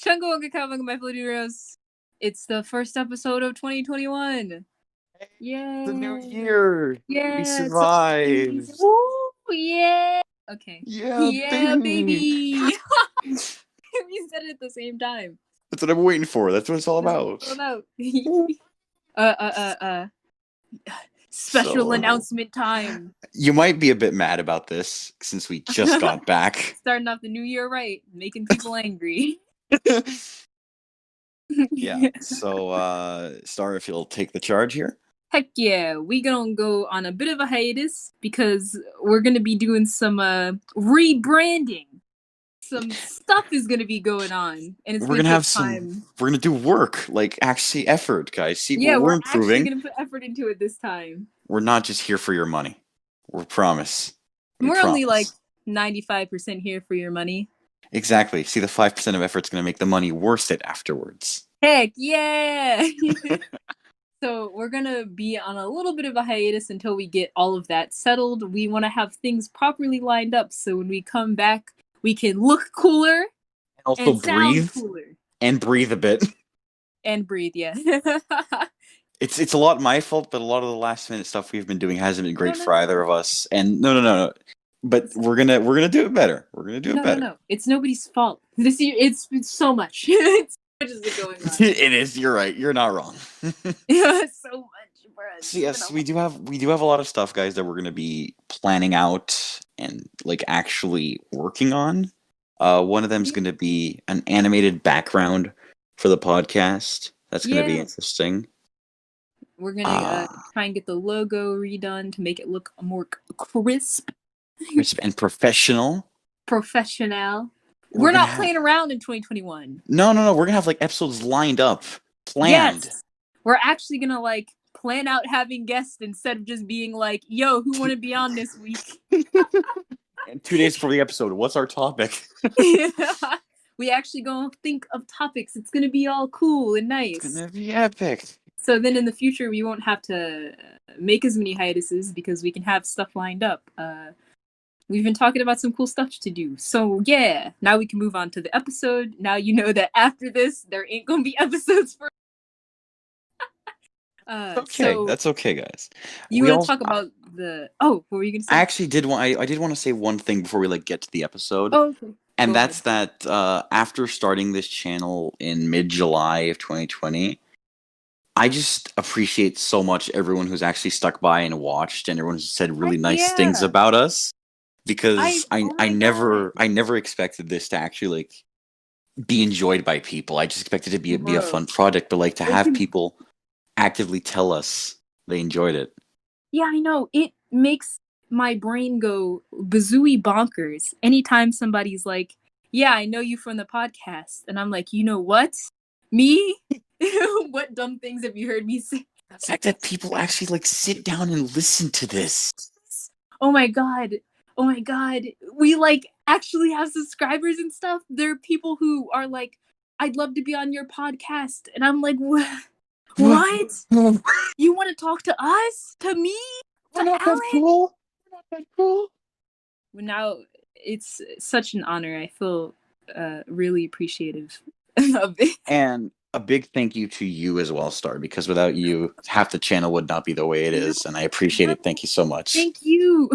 Chungo Kakavang, my fellow heroes. It's the first episode of 2021. Yay! The new year. Yeah, We survived. Woo! Yeah. Okay. Yeah, baby. We said it at the same time. That's what I'm waiting for. That's what it's all about. Special announcement time. You might be a bit mad about this since we just got back. Starting off the new year right, making people angry. Yeah. So, Star, if you'll take the charge here. Heck yeah, we gonna go on a bit of a hiatus because we're gonna be doing some rebranding. Some stuff is gonna be going on, and it's gonna take time. We're gonna do work, like actually effort, guys. See, Yeah, we're improving. Actually gonna put effort into it this time. We're not just here for your money. We promise. We're only like 95% here for your money. Exactly. See, the 5% of effort's gonna make the money worth it afterwards. Heck yeah! So we're gonna be on a little bit of a hiatus until we get all of that settled. We want to have things properly lined up so when we come back, we can look cooler and also breathe cooler. And breathe a bit. And breathe, yeah. It's a lot my fault, but a lot of the last minute stuff we've been doing hasn't been great for either of us. And no. But we're gonna do it better. We're gonna do it better. No. It's nobody's fault. This year, it's so much. It's so much is going on. It is. You're right. You're not wrong. Yeah, so much, bro. So yes, we do have a lot of stuff, guys, that we're gonna be planning out and like actually working on. One of them's gonna be an animated background for the podcast. That's gonna be interesting. We're gonna try and get the logo redone to make it look more crisp and professional. We're not playing around in 2021. No. We're gonna have like episodes lined up, planned. Yes. We're actually gonna like plan out having guests instead of just being like, "Yo, who want to be on this week?" And 2 days before the episode, what's our topic? We actually gonna think of topics. It's gonna be all cool and nice. It's gonna be epic. So then in the future, we won't have to make as many hiatuses because we can have stuff lined up. We've been talking about some cool stuff to do. So yeah, now we can move on to the episode. Now you know that after this, there ain't gonna be episodes for. Okay, that's okay, guys. You want to talk about the? Oh, what were you gonna say? I actually did want. I did want to say one thing before we get to the episode. Oh, okay. And that's that. After starting this channel in mid-July of 2020. I just appreciate so much everyone who's actually stuck by and watched, and everyone who's said really nice things about us. Because I never expected this to actually like be enjoyed by people. I just expected it to be a fun project, but like to have people actively tell us they enjoyed it. Yeah, I know. It makes my brain go bazooey bonkers anytime somebody's like, "Yeah, I know you from the podcast," and I'm like, "You know what? Me? What dumb things have you heard me say?" The fact that people actually like sit down and listen to this. Oh my god. We like actually have subscribers and stuff. There are people who are like, "I'd love to be on your podcast." And I'm like, what? You want to talk to us? To me? We're not that cool. Now, it's such an honor. I feel really appreciative of it. And a big thank you to you as well, Star, because without you, half the channel would not be the way it is, and I appreciate it. Thank you so much. Thank you.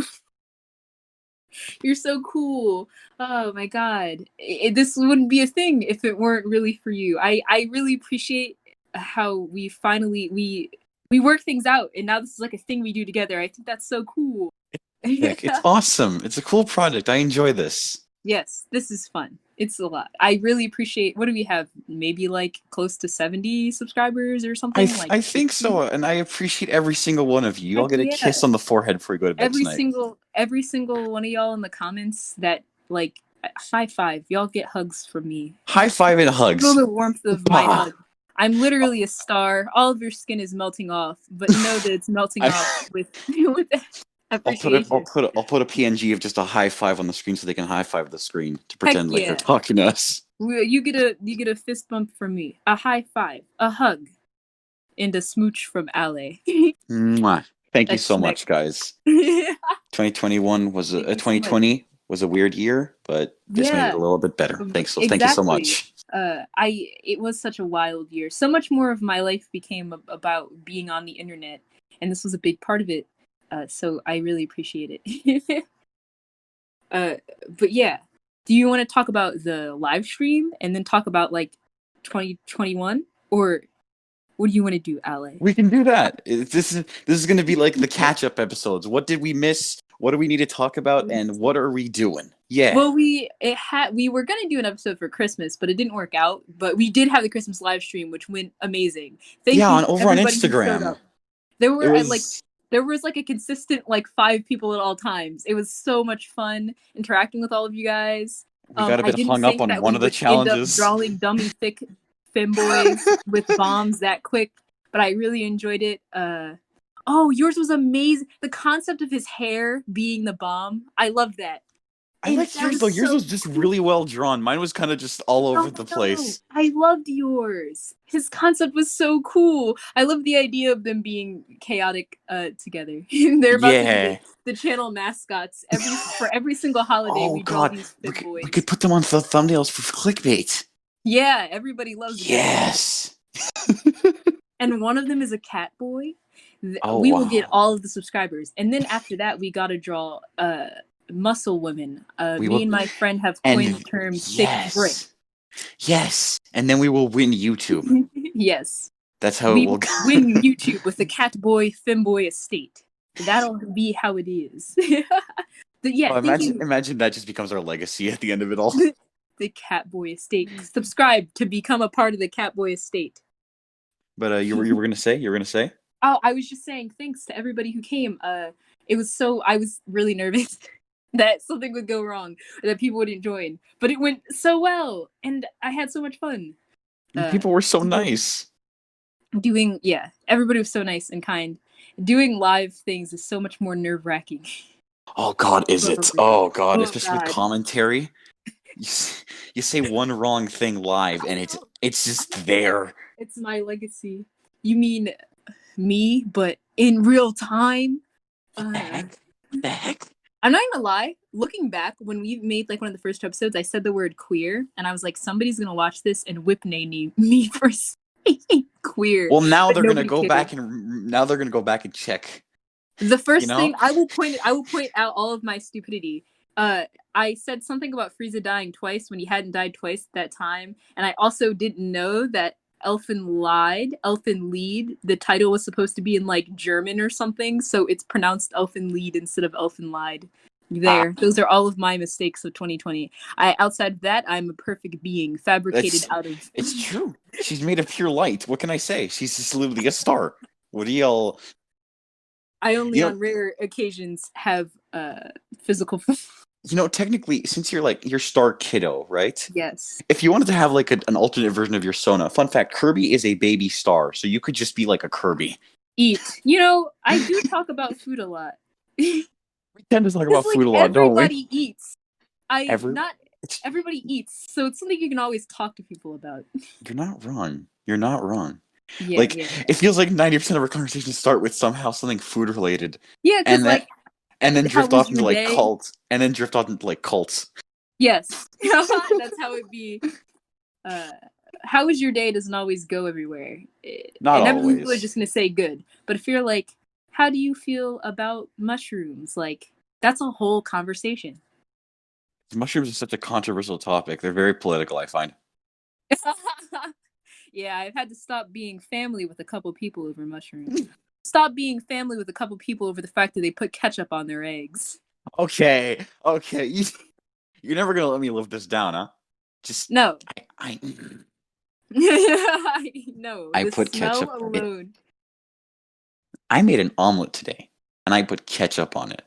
You're so cool. Oh my god. This wouldn't be a thing if it weren't really for you. I really appreciate how we finally we work things out, and now this is like a thing we do together. I think that's so cool. It's awesome. It's a cool project. I enjoy this. Yes, this is fun. It's a lot. I really appreciate. What do we have? Maybe like close to 70 subscribers or something. I think so, and I appreciate every single one of you. I'll get a kiss on the forehead before you go to bed tonight. Every single one of y'all in the comments that like high five. Y'all get hugs from me. High five and hugs. Feel the warmth of my hug. I'm literally a star. All of your skin is melting off, but know that it's melting off with appreciation. I'll put a PNG of just a high five on the screen so they can high five the screen to pretend like they're talking to us. You get a fist bump from me, a high five, a hug, and a smooch from Ale. Mwah. Thank you so much, guys. 2021 was 2020 was a weird year, but this made it a Yeah, little bit better. Thanks. Thank you so exactly. much. It was such a wild year. So much more of my life became about being on the internet, and this was a big part of it. So I really appreciate it. uh, but yeah, do you want to talk about the live stream and then talk about like 2021, or what do you want to do, Ale? We can do that. This is going to be like the catch up episodes. What did we miss? What do we need to talk about? And what are we doing? Yeah. Well, we were gonna do an episode for Christmas, but it didn't work out. But we did have the Christmas live stream, which went amazing. Thank Yeah, you on to over on everybody who showed Instagram. up. There It were was there was like a consistent like 5 people at all times. It was so much fun interacting with all of you guys. we got a I bit didn't hung up think on that one we of the would end up challenges. drawing dummy thick femboys with bombs that quick, but I really enjoyed it. Oh, yours was amazing. The concept of his hair being the bomb, I loved that. I And liked that yours was though. Yours so was just cool. really well drawn. Mine was kind of just all over Oh the no, place. I loved yours. His concept was so cool. I love the idea of them being chaotic together. They're about to be Yeah. the channel mascots. For every single holiday, Oh we draw god, these we boys. could put them on the thumbnails for clickbait. Yeah, everybody loves a good clickbait. Yes. And one of them is a cat boy. Oh We will get wow. all of the subscribers, and then after that, we got to draw muscle women. We Me will and my friend have coined the and term "thick brick." yes. Yes. And then we will win YouTube. Yes. That's how it We will will go. win YouTube with the Catboy Femboy estate. That'll be how it is. But yeah, Oh, imagine thinking imagine that just becomes our legacy at the end of it all. the Catboy estate. Subscribe to become a part of the Catboy estate. But you were gonna say? Oh, I was just saying thanks to everybody who came. It was so I was really nervous that something would go wrong, that people wouldn't join. But it went so well, and I had so much fun. And Uh, people were so nice. doing yeah, everybody was so nice and kind. Doing live things is so much more nerve-wracking. Oh God, is Oh, it? man. Oh God, Oh especially with God. commentary. You say one wrong thing live, I and know. it's I just know. there. It's my legacy. You mean me, but in real time? What the Uh, heck? What the heck? I'm not gonna lie. Looking back, when we made like one of the first episodes, I said the word queer, and I was like, somebody's gonna watch this and whip me for saying queer, Well, now but they're gonna nobody go cared. back and now they're gonna go back and check. The You first know? thing I will point out all of my stupidity. I said something about Frieza dying twice when he hadn't died twice at that time, and I also didn't know that Elfen Lied. The title was supposed to be in like German or something, so it's pronounced Elfen Lied instead of Elfen Lied. Ah, There, those are all of my mistakes of 2020. Outside of that, I'm a perfect being, fabricated that's out of. it's true. She's made of pure light. What can I say? She's just literally a star. What do y'all? I only You know, on rare occasions have physical. technically, since you're Starrkiddo, right? Yes. If you wanted to have like an alternate version of your Sona, fun fact: Kirby is a baby star, so you could just be like a Kirby. Eat. I do talk about food a lot. Because We tend to talk about like food a lot, don't we? everybody eats. I Ever? not It's everybody eats, so it's something you can always talk to people about. you're not wrong. You're not wrong. Yeah, Like yeah, it feels like 90% of our conversations start with somehow something food related, yeah. Because and then like, and then how drift was off your into like day? cults, and then drift off into like cults. Yes, that's how it be. Uh, how was your day doesn't always go everywhere. Not Inevitably, people are always. just gonna say good. But if you're like, how do you feel about mushrooms? Like, that's a whole conversation. Mushrooms are such a controversial topic. They're very political, I find. Yeah, I've had to stop being family with a couple people over mushrooms. Stop being family with a couple people over the fact that they put ketchup on their eggs. Okay, okay. You're never gonna let me live this down, huh? Just No. I No, I the put smell ketchup. alone. I made an omelet today, and I put ketchup on it.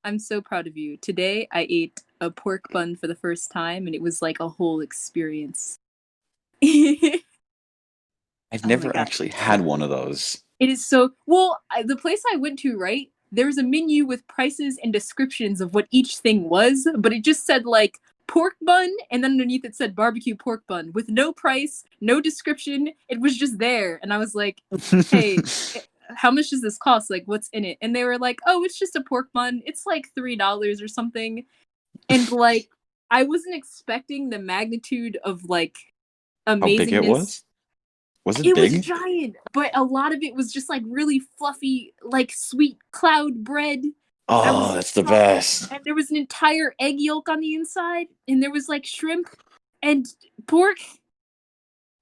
I'm so proud of you. Today I ate a pork bun for the first time and it was like a whole experience. Oh I've my never god. actually had one of those. It is so well. The place I went to, right? There was a menu with prices and descriptions of what each thing was, but it just said like pork bun, and then underneath it said barbecue pork bun with no price, no description. It was just there, and I was like, "Hey, how much does this cost? Like, what's in it?" And they were like, "Oh, it's just a pork bun. It's like $3 or something." And like I wasn't expecting the magnitude of like How big it amazingness. was? Was it It was big? giant, but a lot of it was just like really fluffy, like sweet cloud bread that Oh, was that's the soft. best. And there was an entire egg yolk on the inside, and there was like shrimp and pork.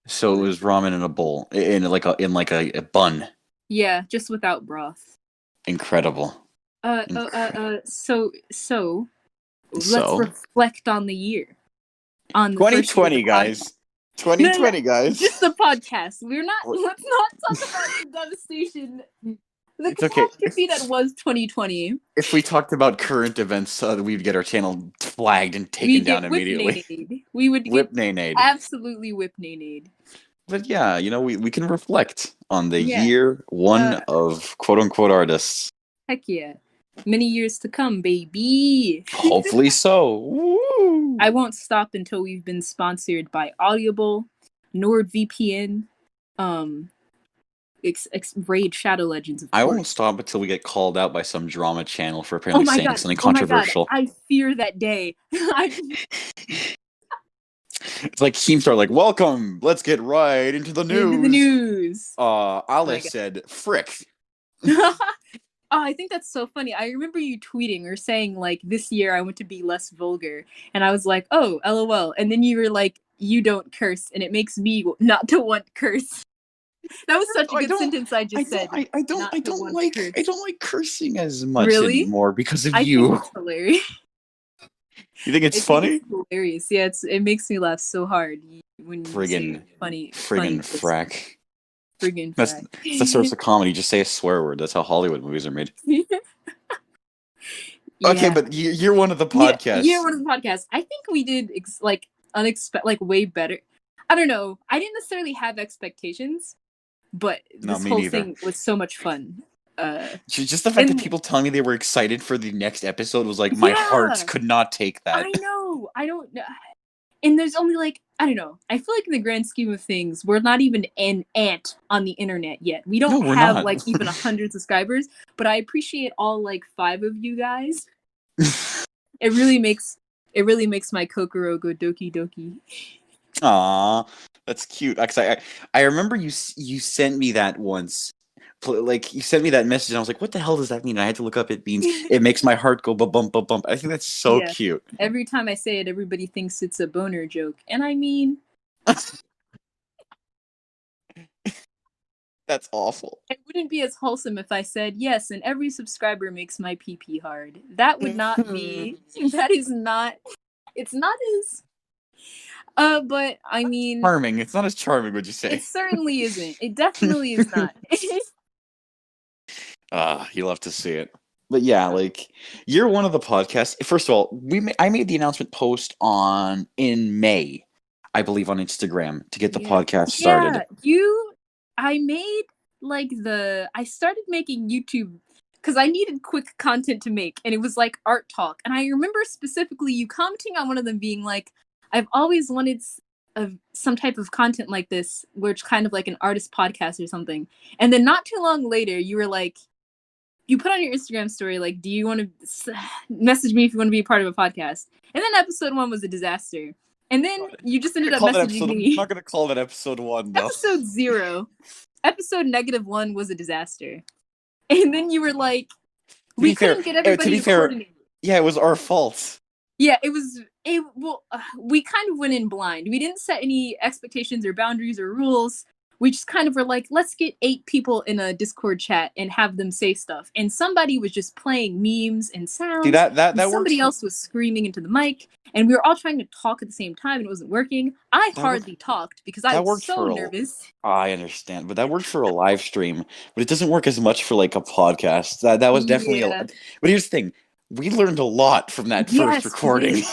So Oh it my was ramen in a bowl, in like a bun. Yeah, just without broth. Incredible. Incredible. So let's So, reflect on the year, on the first year of the 2020, podcast. guys. No, no, no, 2020, just guys. the podcast. We're not. Let's not talk about the devastation, the It's okay. catastrophe that was 2020. If we talked about current events, we'd get our channel flagged and taken We'd down get whip immediately. nade. We would get Whip nade. absolutely whip nade. But yeah, we can reflect on the Yeah. year one Uh, of quote unquote artists. heck yeah. Many years to come, baby. Hopefully so. Woo! I won't stop until we've been sponsored by Audible, NordVPN, um, Raid Shadow Legends, of I won't course. stop until we get called out by some drama channel for Oh apparently my saying god! something Oh my god! controversial. I fear that day. It's like Keemstar, like, welcome, let's get right into the Into the news. news. Oh my Alice god. said, frick. Oh, I think that's so funny. I remember you tweeting or saying like, "This year I want to be less vulgar," and I was like, "Oh, lol." And then you were like, "You don't curse," and it makes me not to want curse. That was such a I good don't sentence I I just don't said. I, I don't Not I to don't want like I curse. don't like cursing as much Really? anymore because of I think you. it's hilarious. You think I it's think it's funny? hilarious. Yeah, it makes me laugh so hard when you say Friggin' funny friggin' this frack. friggin' That's fact. it's the source of comedy. Just say a swear word. That's how Hollywood movies are made. Okay, Yeah. but you're one of the Yeah, podcasts. one of the podcasts. I think we did like unexpected, like way better. I don't know. I didn't necessarily have expectations, but No, this me whole neither. thing was so much fun. Just the fact that And people telling me they were excited for the next episode was like my heart yeah, could not take that. I know. I don't know. And there's only like, I don't know. I feel like in the grand scheme of things, we're not even an ant on the internet yet. We No, don't we're have not. like even 100 subscribers, but I appreciate all like 5 of you guys. It really makes my Kokoro go doki doki. Aw, that's cute. Actually, I remember you sent me that once. Like you sent me that message, and I was like, "What the hell does that mean?" And I had to look up. It means it makes my heart go bump bump bump. I think that's so Yeah. cute. Every time I say it, everybody thinks it's a boner joke. And I mean, That's awful. it wouldn't be as wholesome if I said, yes, and every subscriber makes my pee pee hard. That would not be, that is not, it's not as, but I mean, Charming. It's not as charming, would you it say? certainly isn't. It definitely is not. You love to see it. But yeah, like you're one of the podcasts. First of all, I made the announcement post on in May, I believe, on Instagram to get the Yeah. podcast Yeah. started. I made like I started making YouTube because I needed quick content to make, and it was like art talk. And I remember specifically you commenting on one of them being like, I've always wanted some type of content like this, where it's kind of like an artist podcast or something. And then not too long later, you were like, you put on your Instagram story, like, do you want to message me if you want to be a part of a podcast? And then episode 1 was a disaster. And then you just ended up messaging I'm me. not gonna call that episode 1 though. Episode 0. Episode -1 was a disaster. And then you were like, To be we fair, couldn't get everybody to coordinate. yeah, it was our fault. Yeah, we kind of went in blind. We didn't set any expectations or boundaries or rules. We just kind of were like, let's get 8 people in a Discord chat and have them say stuff. And somebody was just playing memes and See sounds, that and works somebody for else was screaming into the mic, and we were all trying to talk at the same time, and it wasn't working. I that worked hardly talked because I that was worked so for nervous. I understand, but that worked for a live stream, but it doesn't work as much for like a podcast. That was definitely a. Yeah. But here's the thing: we learned a lot from that first Yes, we recording. did.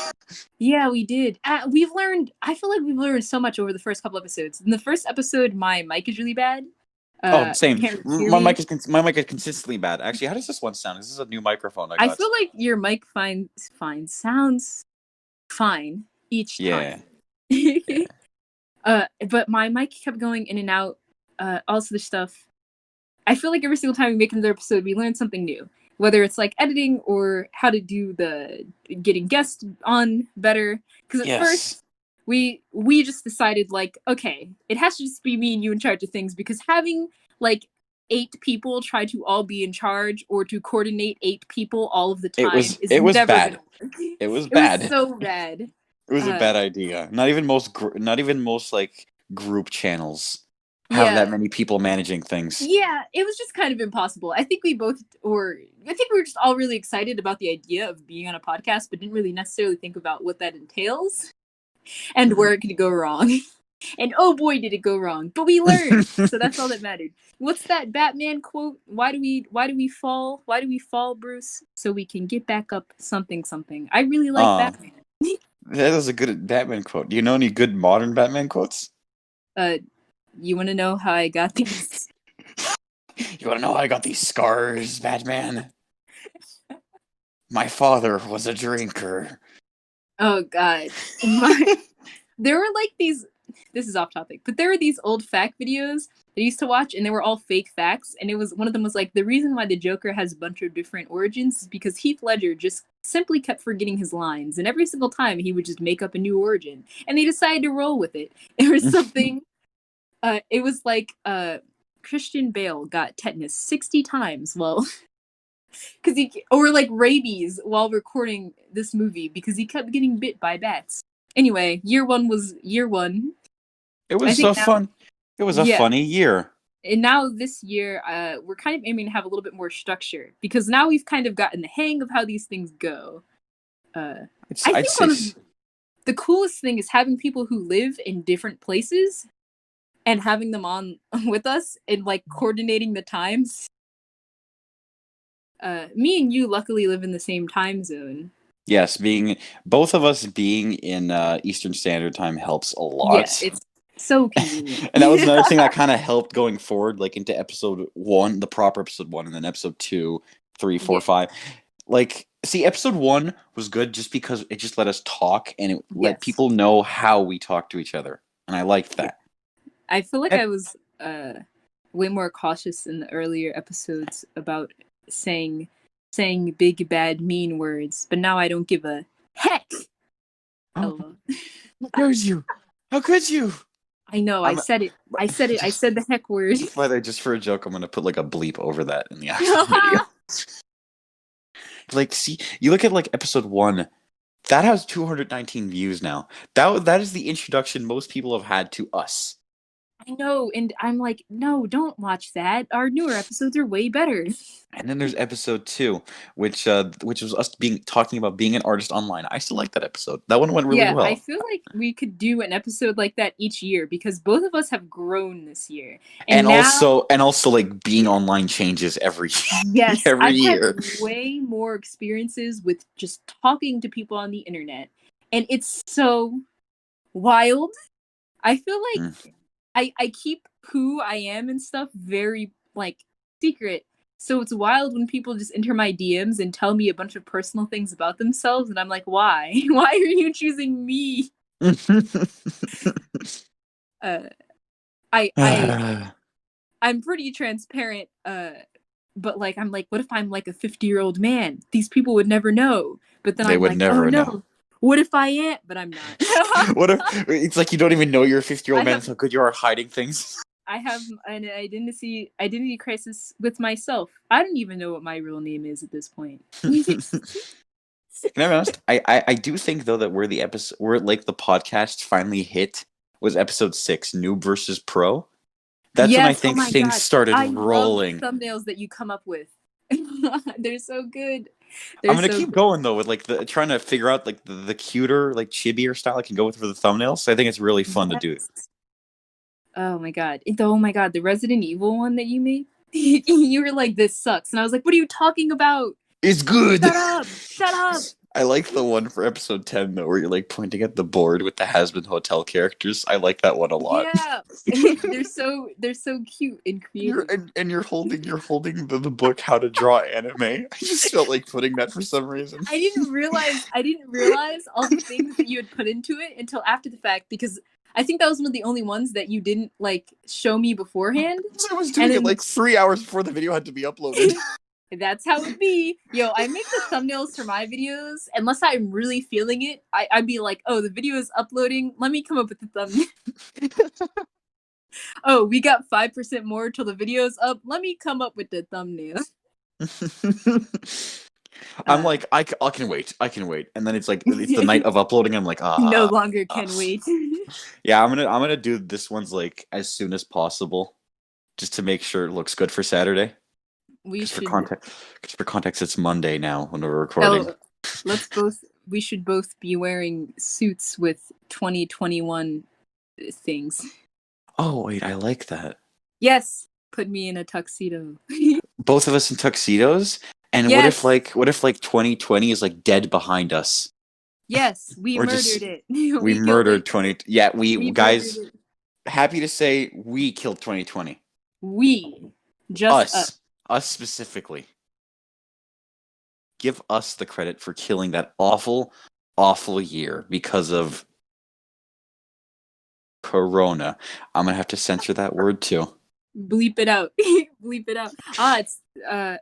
Yeah, we did. I feel like we've learned so much over the first couple episodes. In the first episode, my mic is really bad. Oh, You same. can't really hear me. My mic is consistently bad. Actually, how does this one sound? This is a new microphone I I got. feel like your mic sounds fine each Yeah. time. Yeah. But my mic kept going in and out. Also the stuff. I feel like every single time we make another episode, we learn something new. whether it's like editing or how to do the getting guests on better. Because at Yes. first we just decided like, okay, it has to just be me and you in charge of things, because having like 8 people try to all be in charge or to coordinate 8 people all of the time is It was never gonna bad. work. It was It was bad. so bad. It was a Uh, bad idea. Not even most like group channels have that yeah, many people managing things. yeah, it was just kind of impossible. I think we both, or I think we were just all really excited about the idea of being on a podcast, but didn't really necessarily think about what that entails and Mhm. where it could go wrong. And oh boy, did it go wrong! But we learned, so that's all that mattered. What's that Batman quote? Why do we fall? Why do we fall, Bruce? So we can get back up. Something something. I really like uh, Batman. that was a good Batman quote. Do you know any good modern Batman quotes? uh, you want to know how I got these? You want to know how I got these scars, Batman? My father was a drinker. Oh God, my there were like these. This is off topic, but there were these old fact videos that I used to watch, and they were all fake facts. And it was one of them was like, the reason why the Joker has a bunch of different origins is because Heath Ledger just simply kept forgetting his lines, and every single time he would just make up a new origin, and they decided to roll with it. There was something. It was like Christian Bale got tetanus 60 times. Well, because he or like rabies while recording this movie because he kept getting bit by bats. Anyway, year one was year one. It I was think so now, fun. It was a yeah, funny year. and now this year, we're kind of aiming to have a little bit more structure because now we've kind of gotten the hang of how these things go. Uh, I I'd think say one of the coolest thing is having people who live in different places and having them on with us and like coordinating the times. Me and you luckily live in the same time zone. yes, being both of us being in Eastern Standard Time helps a Yeah, lot. it's so convenient. And that was another thing that kind of helped going forward, like into episode one, the proper episode one, and then episode two, three, four, Yeah. five. Like, see, episode one was good just because it just let us talk and it let Yes. people know how we talk to each other. And I liked Yeah. that. I feel like I Ep- was way more cautious in the earlier episodes about saying big bad mean words, but now I don't give a heck. How LOL. could you? How could you? I know, I I'm said it. I said it. I just said the heck word. by the way, just for a joke, I'm gonna put like a bleep over that in the actual video. Like, see, you look at like episode one, that has 219 views now. That is the introduction most people have had to us. I know, and I'm like, no, don't watch that. Our newer episodes are way better. And then there's episode two, which was us being talking about being an artist online. I still like that episode. That one went really Yeah, I well. feel like we could do an episode like that each year because both of us have grown this year. And And now, also like being online changes every yes, every I've had year. way more experiences with just talking to people on the internet. And it's so wild. I feel like Mm. I keep who I am and stuff very like secret. So it's wild when people just enter my DMs and tell me a bunch of personal things about themselves and I'm like, "Why? Why are you choosing me?" Uh I'm pretty transparent but like I'm like, what if I'm like a 50-year-old man? These people would never know. But then They I'm would like, oh never know. no. What if I am? But I'm not. What if it's like you don't even know you're a 50-year-old I man? have That's how good you are at hiding things. I have an identity crisis with myself. I don't even know what my real name is at this point. Can I be honest? I do think though that where like the podcast finally hit was episode 6, Noob versus Pro. That's when I Yes, oh think my things god. started I love the rolling. thumbnails that you come up with. They're so good. I'm They're gonna so keep good. going though with like the trying to figure out like the cuter like chibier style I can go with for the thumbnails. I think it's really fun to do. Yes. Oh my god. Oh my god, the Resident Evil one that you made? You were like, this sucks. And I was like, what are you talking about? It's good. Shut up! Shut up! I like the one for episode 10 though, where you're like pointing at the board with the Hasbin Hotel characters. I like that one a lot. Yeah. They're so cute and You're creative. and you're holding the book How to Draw Anime. I just felt like putting that for some reason. I didn't realize all the things that you had put into it until after the fact because I think that was one of the only ones that you didn't like show me beforehand. I was And doing it then like 3 hours before the video had to be uploaded. That's how it be. Yo, I make the thumbnails for my videos. Unless I'm really feeling it, I'd be like, oh, the video is uploading. Let me come up with the thumbnail. Oh, we got 5% more till the video's up. Let me come up with the thumbnail. I'm Uh, like, I can wait. I can wait. And then it's like it's the night of uploading. I'm like, no ah, longer can us. wait. Yeah, I'm gonna do this one's like as soon as possible, just to make sure it looks good for Saturday. We Because for should. context, because for context, it's Monday now when we're recording. Oh, let's both. We should both be wearing suits with 2021 things. Oh wait, I like that. Yes, put me in a tuxedo. Both of us in tuxedos. And Yes, what if like 2020 is like dead behind us? yes, we Or murdered just it. we We killed murdered it. 20. Yeah, we We murdered guys, it. happy to say we killed 2020. We, just us. Us specifically. Give us the credit for killing that awful, awful year because of Corona. I'm gonna have to censor that word too. Bleep it out. Bleep it out. It's uh.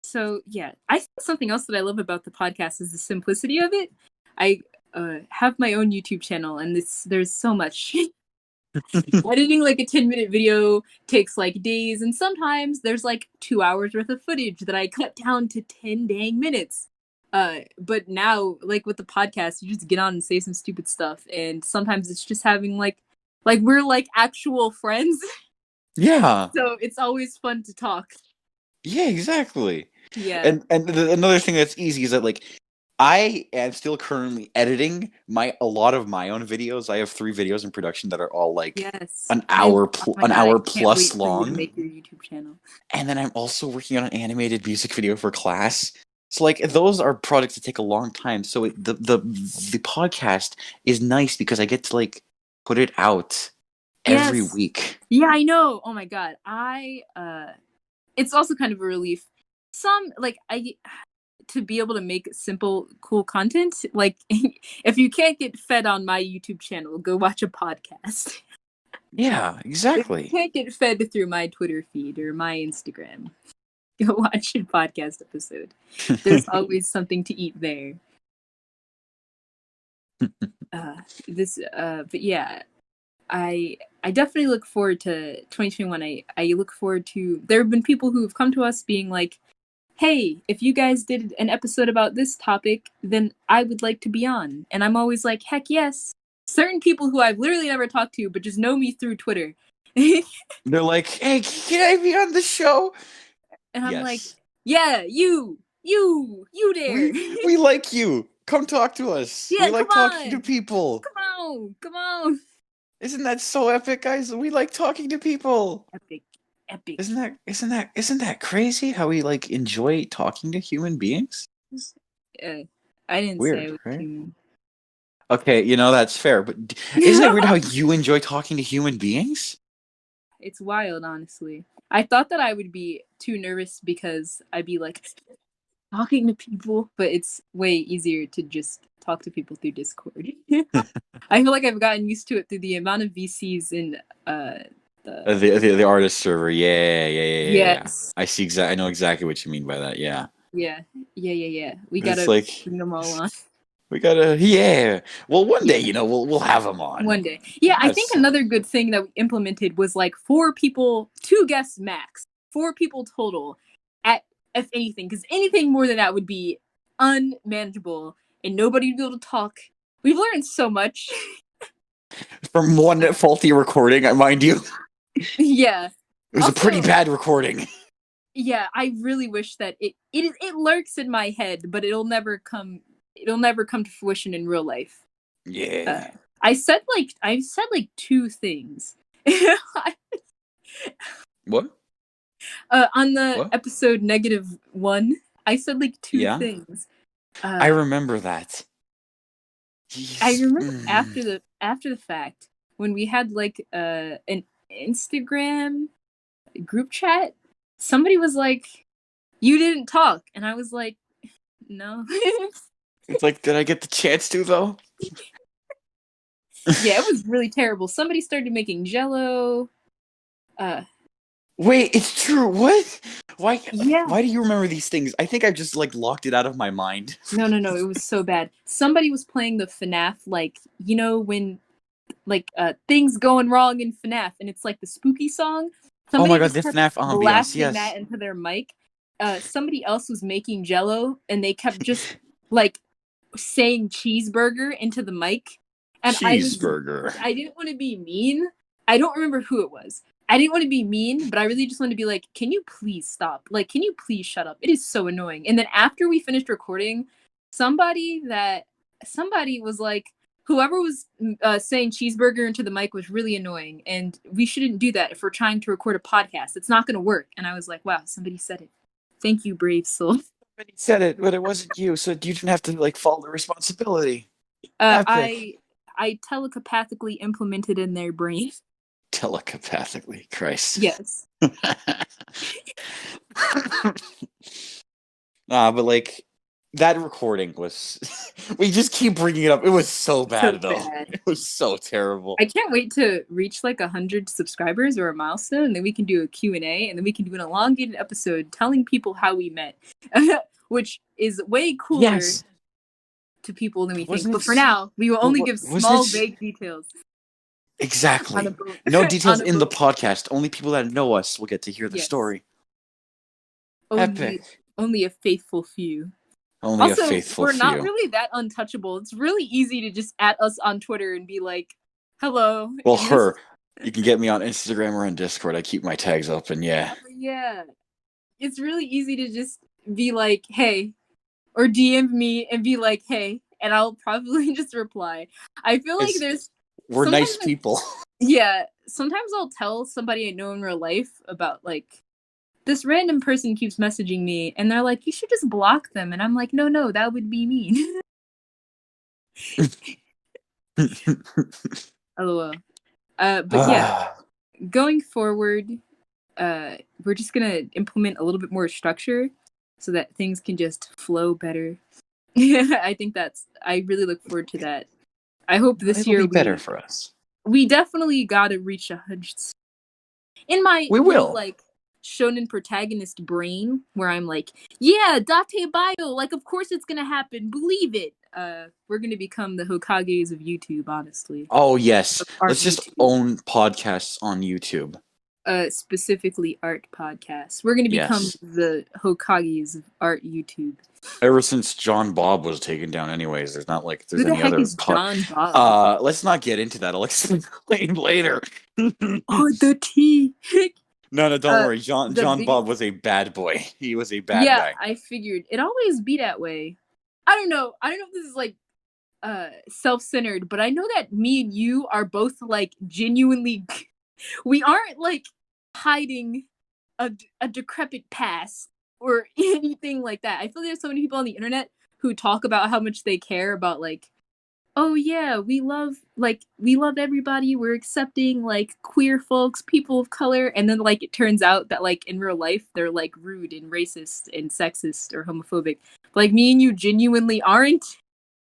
So yeah, I think something else that I love about the podcast is the simplicity of it. I have my own YouTube channel, and there's so much. Editing like a 10-minute video takes like days, and sometimes there's like 2 hours worth of footage that I cut down to 10 dang minutes. But now, like with the podcast, you just get on and say some stupid stuff, and sometimes it's just having like we're like actual friends, Yeah. so it's always fun to talk. Yeah, exactly. Yeah. Another thing that's easy is that like I am still currently editing my a lot of my own videos. I have 3 videos in production that are all like Yes. Oh my an god, I hour can't plus wait for you to long. make your YouTube channel. And then I'm also working on an animated music video for class. So like those are projects that take a long time. So the podcast is nice because I get to like put it out every Yes. week. Yeah, I know. Oh my god. It's also kind of a relief. Some like I to be able to make simple, cool content. Like if you can't get fed on my YouTube channel, go watch a podcast. Yeah, If you exactly. can't get fed through my Twitter feed or my Instagram, go watch a podcast episode. There's always something to eat there. Uh, but yeah, I definitely look forward to 2021. I look forward to. There have been people who have come to us being like, "Hey, if you guys did an episode about this topic, then I would like to be on." And I'm always like, "Heck yes!" Certain people who I've literally never talked to, but just know me through Twitter, and They're like, "Hey, can I be on the show?" I'm like, Yes. "Yeah, you there? We like you. Come talk to us. We Yeah, come like talking to on, people. come on, come on." Isn't that so epic, guys? We like talking to people. Epic, epic. Isn't that crazy how we like enjoy talking to human beings? Uh, I didn't say I Weird, was right? human. Okay, you know that's fair, but isn't it weird how you enjoy talking to human beings? It's wild, honestly. I thought that I would be too nervous because I'd be like talking to people, but it's way easier to just talk to people through Discord. I feel like I've gotten used to it through the amount of VCs in uh the The artist server, yeah. yes. I know exactly what you mean by that. Yeah, Yeah. Yeah. We it's gotta like bring them all on. we gotta, yeah. Well, one day, Yeah. we'll have them on. One day. Yeah, I think That's another good thing that we implemented was like 4 people, 2 guests max, 4 people total at if anything, because anything more than that would be unmanageable and nobody would be able to talk. We've learned so much. from one faulty recording, I mind you. Yeah. It was a pretty Also, bad recording. yeah, I really wish that it lurks in my head, but it'll never come to fruition in real life. Uh Yeah. I said like 2 things. What? On the What? episode -1, I said like two Yeah. things. I Uh, remember that. I Jeez. remember after the fact when we had like an Instagram group chat. Somebody was like, "You didn't talk," and I was like, "No." It's like, did I get the chance to though? Yeah, it was really terrible. Somebody started making Jello. Uh, Wait, it's true. What? Why? Yeah. Why do you remember these things? I think I've just like locked it out of my mind. No, no, no. It was so bad. Somebody was playing the FNAF, like, when things going wrong in FNAF, and it's like the spooky song. Oh my Somebody god, just the kept FNAF ambiance. blasting Yes, that into their mic. Somebody else was making Jello, and they kept just like saying cheeseburger into the mic, and cheeseburger. I didn't want to be mean. I don't remember who it was. I didn't want to be mean, but I really just wanted to be like, can you please stop? Like, can you please shut up? It is so annoying. And then after we finished recording, somebody that somebody was like, whoever was saying cheeseburger into the mic was really annoying, and we shouldn't do that if we're trying to record a podcast. It's not going to work. And I was like, wow, somebody said it. Thank you, brave soul. Somebody said it, but it wasn't you, so you didn't have to like follow the responsibility. Uh, Epic. I I telepathically implemented in their brain. Telepathically, Christ. Yes. But like that recording was. We just keep bringing it up. It was so So bad though. bad. It was so terrible. I can't wait to reach like 100 subscribers or a milestone, and then we can do a Q&A, and then we can do an elongated episode telling people how we met, which is way cooler Yes, to people than we but think. wasn't But for it? now, we will But only what give wasn't small, it? vague details on a Exactly. boat. No details On a in the boat. podcast. Only people that know us will get to hear the Yes. story. Only Epic. only a faithful few. Only a Also, faithful we're not few. really that untouchable. It's really easy to just at us on Twitter and be like, "Hello," Well, and this. her. You can get me on Instagram or on Discord. I keep my tags open. Yeah. Yeah, it's really easy to just be like, "Hey," or DM me and be like, "Hey," and I'll probably just reply. I feel like It's there's we're nice sometimes, people. yeah, sometimes I'll tell somebody I know in real life about like this random person keeps messaging me, and they're like, "You should just block them," and I'm like, "No, no, that would be mean." LOL. But yeah, Ah, going forward, we're just gonna implement a little bit more structure so that things can just flow better. I think I really look forward to that. I hope this it'll year be better we for us. we definitely gotta reach 100. In my We little will. like shonen protagonist brain, where I'm like, yeah, Date Bio, like of course it's gonna happen, believe it. We're gonna become the Hokages of YouTube, honestly. Oh yes. Of art Let's just YouTube. own podcasts on YouTube. Specifically art podcasts. We're gonna become Yes. the Hokages of art YouTube. Ever since John Bob was taken down, anyways, there's not like Who there's the any heck other is John Bob? let's not get into that. I'll explain later. Oh, the T. No, no, don't worry. The John big. Bob was a bad boy. He was a bad Yeah, guy. I figured it always be that way. I don't know. I don't know if this is like self-centered, but I know that me and you are both like genuinely. We aren't like hiding a decrepit past or anything like that. I feel there's so many people on the internet who talk about how much they care about like, oh yeah, we love everybody, we're accepting like queer folks, people of color, and then like it turns out that like in real life they're like rude and racist and sexist or homophobic. Like me and you genuinely aren't.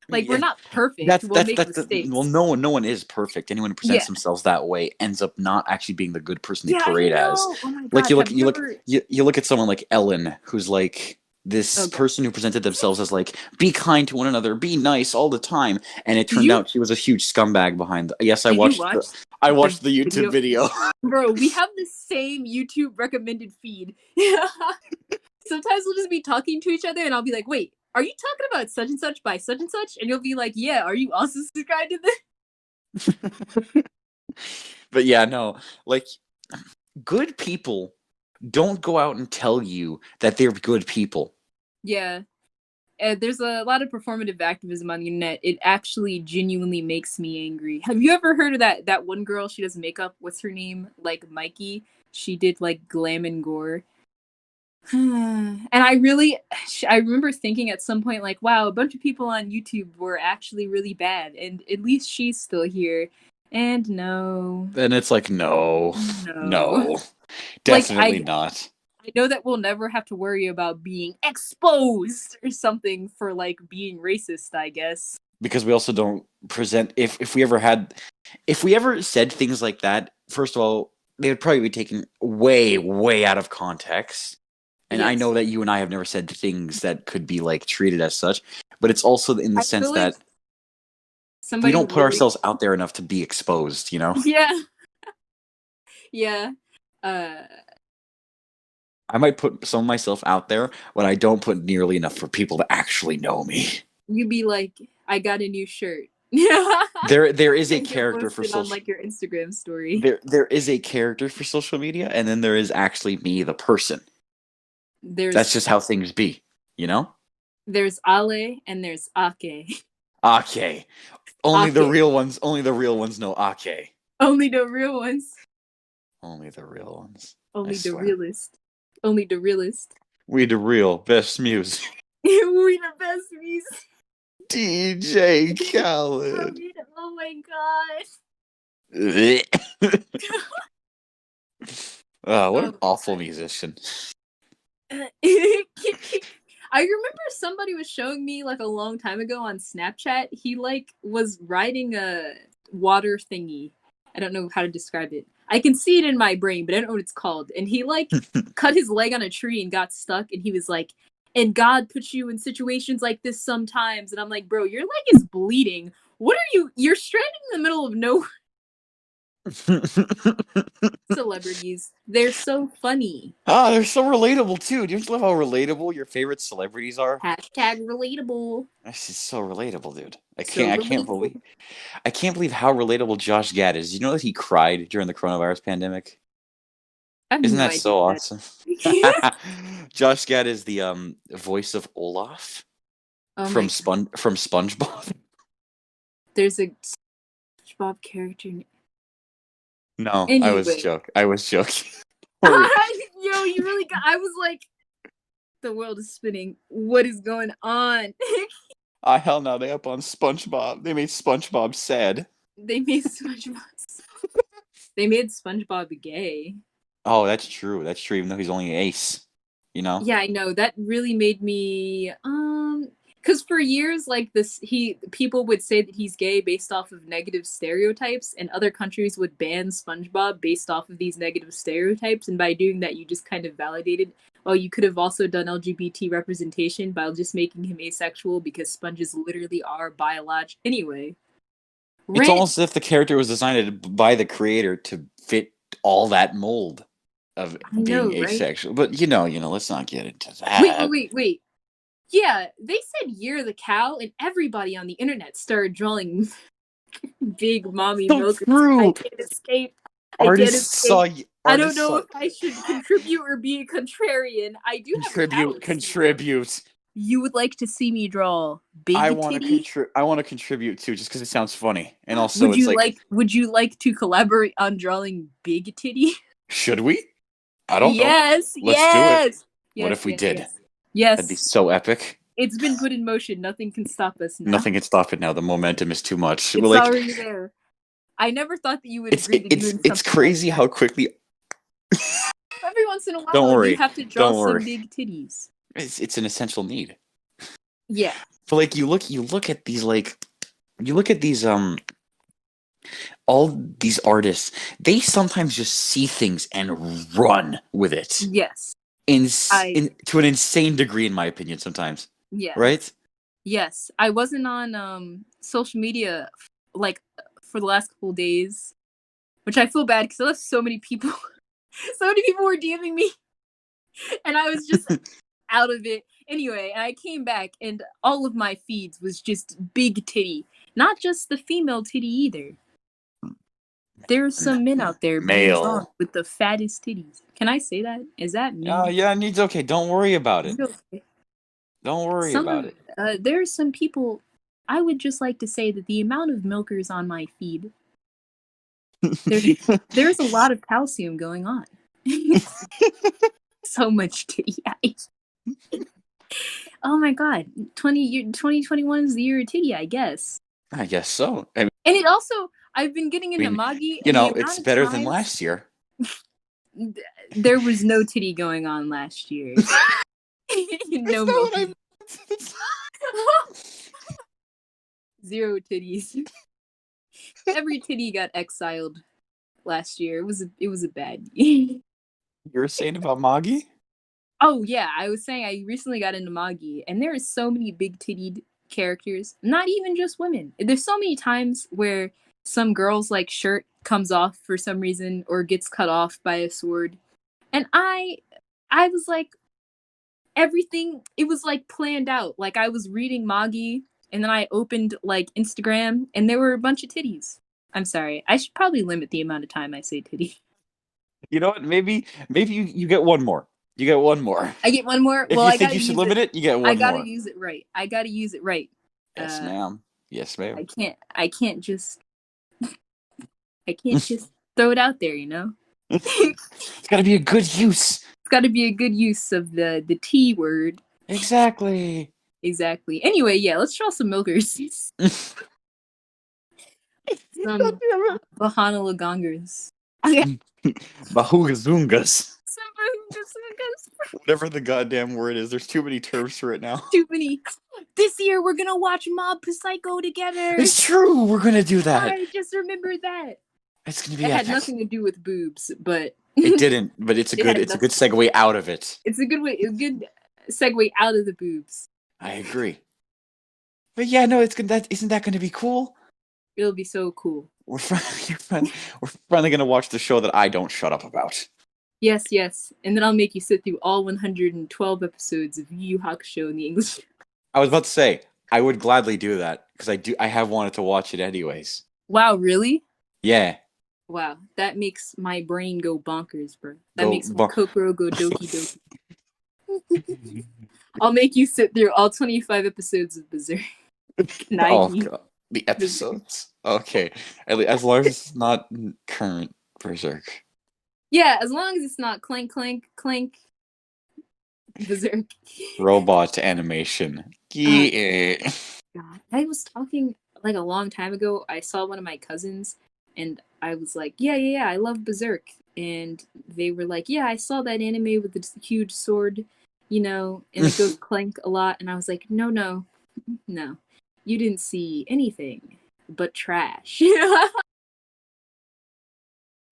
Like we're Yeah, not perfect. We'll make well, mistakes. no one is perfect. Anyone who presents Yeah. themselves that way ends up not actually being the good person they Yeah, I parade as. know. Oh my Like god, have you ever you look at someone like Ellen, who's like this Oh god. person who presented themselves as like be kind to one another, be nice all the time, and it Did turned you out she was a huge scumbag behind. Yes, did you watch I the watched the YouTube video? video. Bro, we have the same YouTube recommended feed. Sometimes we'll just be talking to each other and I'll be like, wait, are you talking about such and such by such and such? And you'll be like, yeah, are you also subscribed to this? But yeah, no, like good people don't go out and tell you that they're good people. Yeah. There's a lot of performative activism on the internet. It actually genuinely makes me angry. Have you ever heard of that one girl? She does makeup. What's her name? Like Mikey. She did like glam and gore. And I remember thinking at some point, like, wow, a bunch of people on YouTube were actually really bad, and at least she's still here. And no, And it's like, no, no. no, Like, definitely not. I know that we'll never have to worry about being exposed or something for, like, being racist, I guess. Because we also don't present if we ever said things like that, first of all, they would probably be taken way, way out of context. And I Yes. know that you and I have never said things that could be like treated as such, but it's also in the I sense feel like that we somebody don't would put really. ourselves out there enough to be exposed, you know? Yeah. Yeah. Uh, I might put some of myself out there, but I don't put nearly enough for people to actually know me. you'd be like, I got a new shirt. Yeah. There is a And you'll character post for it on social like your Instagram story. there is a character for social media, and then there is actually me, the person. That's There's just how things be, you know? there's Ale and there's Ake. Ake. Ake. Only the real ones know Ake. Only the real ones. Only the real ones. I Only the swear. realist. Only the realist. We the real best music. We the best music. DJ Khaled. Oh my god. Oh, what Oh an awful musician. I remember somebody was showing me like a long time ago on Snapchat. He like was riding a water thingy. I don't know how to describe it. I can see it in my brain, but I don't know what it's called. And he like cut his leg on a tree and got stuck. And he was like, "And God puts you in situations like this sometimes." And I'm like, "Bro, your leg is bleeding. What are you? You're stranded in the middle of nowhere." Celebrities, they're so funny. Ah, they're so relatable too. Do you love how relatable your favorite celebrities are? Hashtag relatable. This is so relatable, dude. So Believe relatable. I can't believe how relatable Josh Gad is. You know that he cried during the coronavirus pandemic? I have Isn't no that idea so what awesome? that. Josh Gad is the voice of Olaf Oh my god. from SpongeBob. There's a SpongeBob character. No, Anyway. I was joking. Sorry. Yo, you really got. I was like, the world is spinning. What is going on? Ah, hell no, they up on SpongeBob. They made SpongeBob sad. They made SpongeBob. They made SpongeBob gay. Oh, that's true. That's true. Even though he's only an ace, you know. Yeah, I know. That really made me because for years like this people would say that he's gay based off of negative stereotypes, and other countries would ban SpongeBob based off of these negative stereotypes, and by doing that you just kind of validated, well, you could have also done LGBT representation by just making him asexual because sponges literally are biological anyway. It's Rant. almost as if the character was designed by the creator to fit all that mold of I being know, right? asexual. But let's not get into Wait, wait, that. wait, wait. Yeah, they said Year the cow, and everybody on the internet started drawing big mommy So milkers. I true. can't escape. I can't Artists saw escape. I don't artists know saw if I should contribute or be a contrarian. I do have a talent, Steven. contribute. You would like to see me draw big titty? I want to contribute too, just because it sounds funny, and also it's like, Would you like to collaborate on drawing big titty? should we? I don't know. Yes, Let's do it. yes. What Yes, if we yes, did? yes. That'd be Yes. so epic. It's been put in motion. Nothing can stop us now. Nothing can stop it now. The momentum is too much. We're It's like, already there. I never thought that you would agree to doing it's something like crazy that. how quickly. Every once in a Don't while, you worry. have to draw Don't some worry. big titties. It's an essential need. Yeah. But like you look at these all these artists, they sometimes just see things and run with it Yes. I to an insane degree, in my opinion. Sometimes, yeah. right? Yes. I wasn't on social media like for the last couple of days, which I feel bad because I left so many people. So many people were DMing me, and I was just out of it. Anyway, and I came back, and all of my feeds was just big titty. Not just the female titty either. There's some men out there being drawn Male. with the fattest titties. Can I say that? Is that Oh mean? yeah, needs okay. Don't worry about Is it. it okay? Don't worry Some about of it. there's some people. I would just like to say that the amount of milkers on my feed, there, there's a lot of calcium going on. So much titty eyes. Oh my god, 2021 is the year of titty, I guess. I guess so. And it also, I've been getting into mean, Magi, and the it's amount of better than times last year. there was no titty going on last year. No milk. Zero titties. Every titty got exiled last year. It was a bad year. You were saying about Magi? Oh yeah, I was saying I recently got into Magi, and there is so many big tittied characters. Not even just women. There's so many times where some girl's like shirt comes off for some reason or gets cut off by a sword, and I was like, everything. It was like planned out. Like I was reading Magi, and then I opened like Instagram, and there were a bunch of titties. I'm sorry. I should probably limit the amount of time I say titty. You know what? Maybe you get one more. You get one more. I get one more. If Well, you I think gotta you should use limit it. it, you get I one gotta more. use it right. I gotta use it right. Yes, ma'am. Yes, ma'am. I can't just. I can't just throw it out there. You know. It's got to be a good use. It's got to be a good use of the T word. Exactly. Exactly. Anyway, yeah. Let's draw some milkers. God Some damn it. Bahana Lagongers. Okay. Bahugazungas. Some Bahungas. Whatever the goddamn word is, there's too many terms for it now. Too many. This year we're gonna watch Mob Psycho together. It's true. We're gonna do that. I just remembered that. It's gonna be It had epic. nothing to do with boobs, but It didn't, but it's a it had good nothing. segue out of it. It's a good segue out of the boobs. I agree. But yeah, no, it's good. That isn't that going to be cool? It'll be so cool. We're we're finally going to watch the show that I don't shut up about. Yes, yes. And then I'll make you sit through all 112 episodes of Yu Yu Hakusho in the English. I was about to say I would gladly do that because I have wanted to watch it anyways. Wow, really? Yeah. Wow, that makes my brain go bonkers, bro. That Go makes my Kokoro go doki doki. I'll make you sit through all 25 episodes of Berserk. Oh Nike. god, the episodes. Okay, as long as it's not current Berserk. Yeah, as long as it's not clank clank clank Berserk. Robot animation. Yeah. God, I was talking like a long time ago. I saw one of my cousins, and I was like, "Yeah, I love Berserk," and they were like, "Yeah, I saw that anime with the huge sword, you know, and it goes clank a lot." And I was like, "No, you didn't see anything but trash."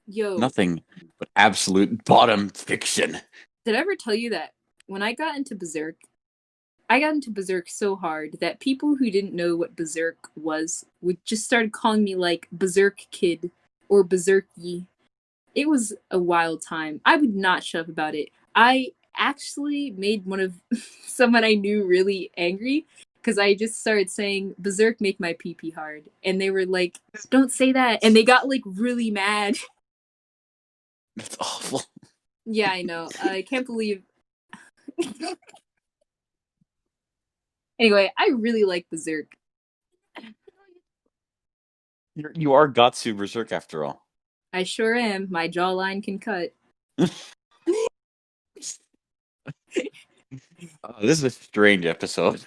Yo, Nothing but absolute bottom fiction. did I ever tell you that when I got into Berserk, I got into Berserk so hard that people who didn't know what Berserk was would just started calling me like Berserk Kid or Berserky. It was a wild time. I would not shut up about it. I actually made one of someone I knew really angry because I just started saying Berserk make my pee pee hard, and they were like, "Don't say that," and they got like really mad. That's awful. Yeah, I know. I can't believe. Anyway, I really like Berserk. You are Gatsu Berserk after all. I sure am. My jawline can cut. This is a strange episode.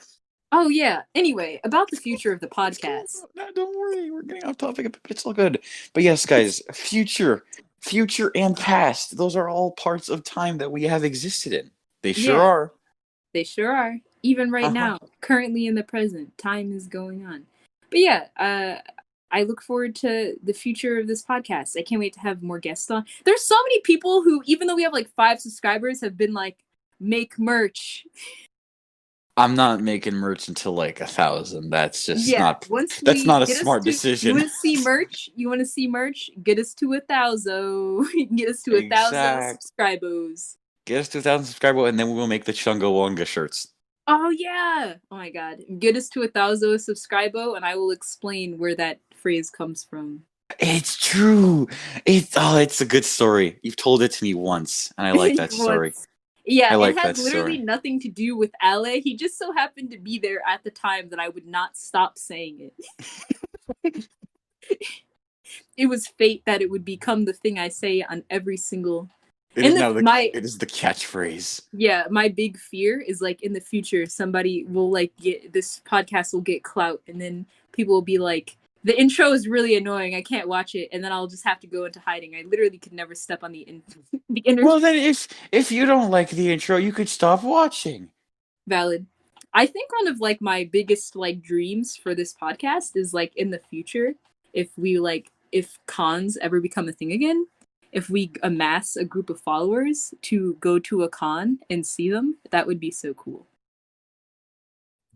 Oh yeah. Anyway, about the future of the podcast. No, don't worry, we're getting off topic, but it's all good. But yes, guys, future and past, those are all parts of time that we have existed in. They sure Yeah, are. they sure are. Even right Uh-huh. now, currently in the present, time is going on. But yeah, I look forward to the future of this podcast. I can't wait to have more guests on. There's so many people who, even though we have like 5 subscribers, have been like, make merch. I'm not making merch until like 1,000. That's just Yeah, not. once That's we not a get us smart to, you decision. want to see merch? You want to see merch? Get us to 1,000. Get us to 1,000 Exact. subscribers. Get us to 1,000 subscribers, and then we will make the Chungo Wonga shirts. Oh yeah! Oh my god. Get us to 1,000 subscribo and I will explain where that phrase comes from. It's true. It's a good story. You've told it to me once, and I like that story. Once. Yeah, I it like had that literally story. nothing to do with Ale. He just so happened to be there at the time that I would not stop saying it. It was fate that it would become the thing I say on every single. It is And now my it is the catchphrase. yeah, my big fear is like in the future somebody will like get this podcast will get clout and then people will be like the intro is really annoying. I can't watch it and then I'll just have to go into hiding. I literally could never step on the internet. Well, then if you don't like the intro, you could stop watching. Valid. I think one of like my biggest like dreams for this podcast is like in the future if if cons ever become a thing again, if we amass a group of followers to go to a con and see them, that would be so cool.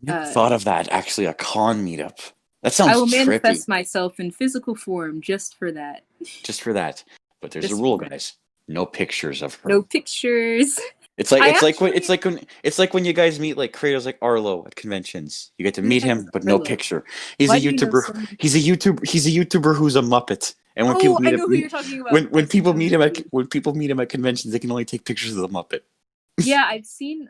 Never Uh, thought of that. Actually, a con meetup. That I sounds will trippy. manifest myself in physical form just for that. Just for that. But there's a Just for rule, that. guys. No pictures of her. No pictures. It's like I it's like when actually, you guys meet like creators like Arlo at conventions. You get to who the meet heck is him, but no Arlo? picture. He's a Why do you know YouTuber. so many? He's a YouTuber who's a Muppet. And when people Oh, I meet know who him, you're talking about. when I've seen people him in meet the him at news. when people meet him at conventions, they can only take pictures of the Muppet. Yeah, I've seen.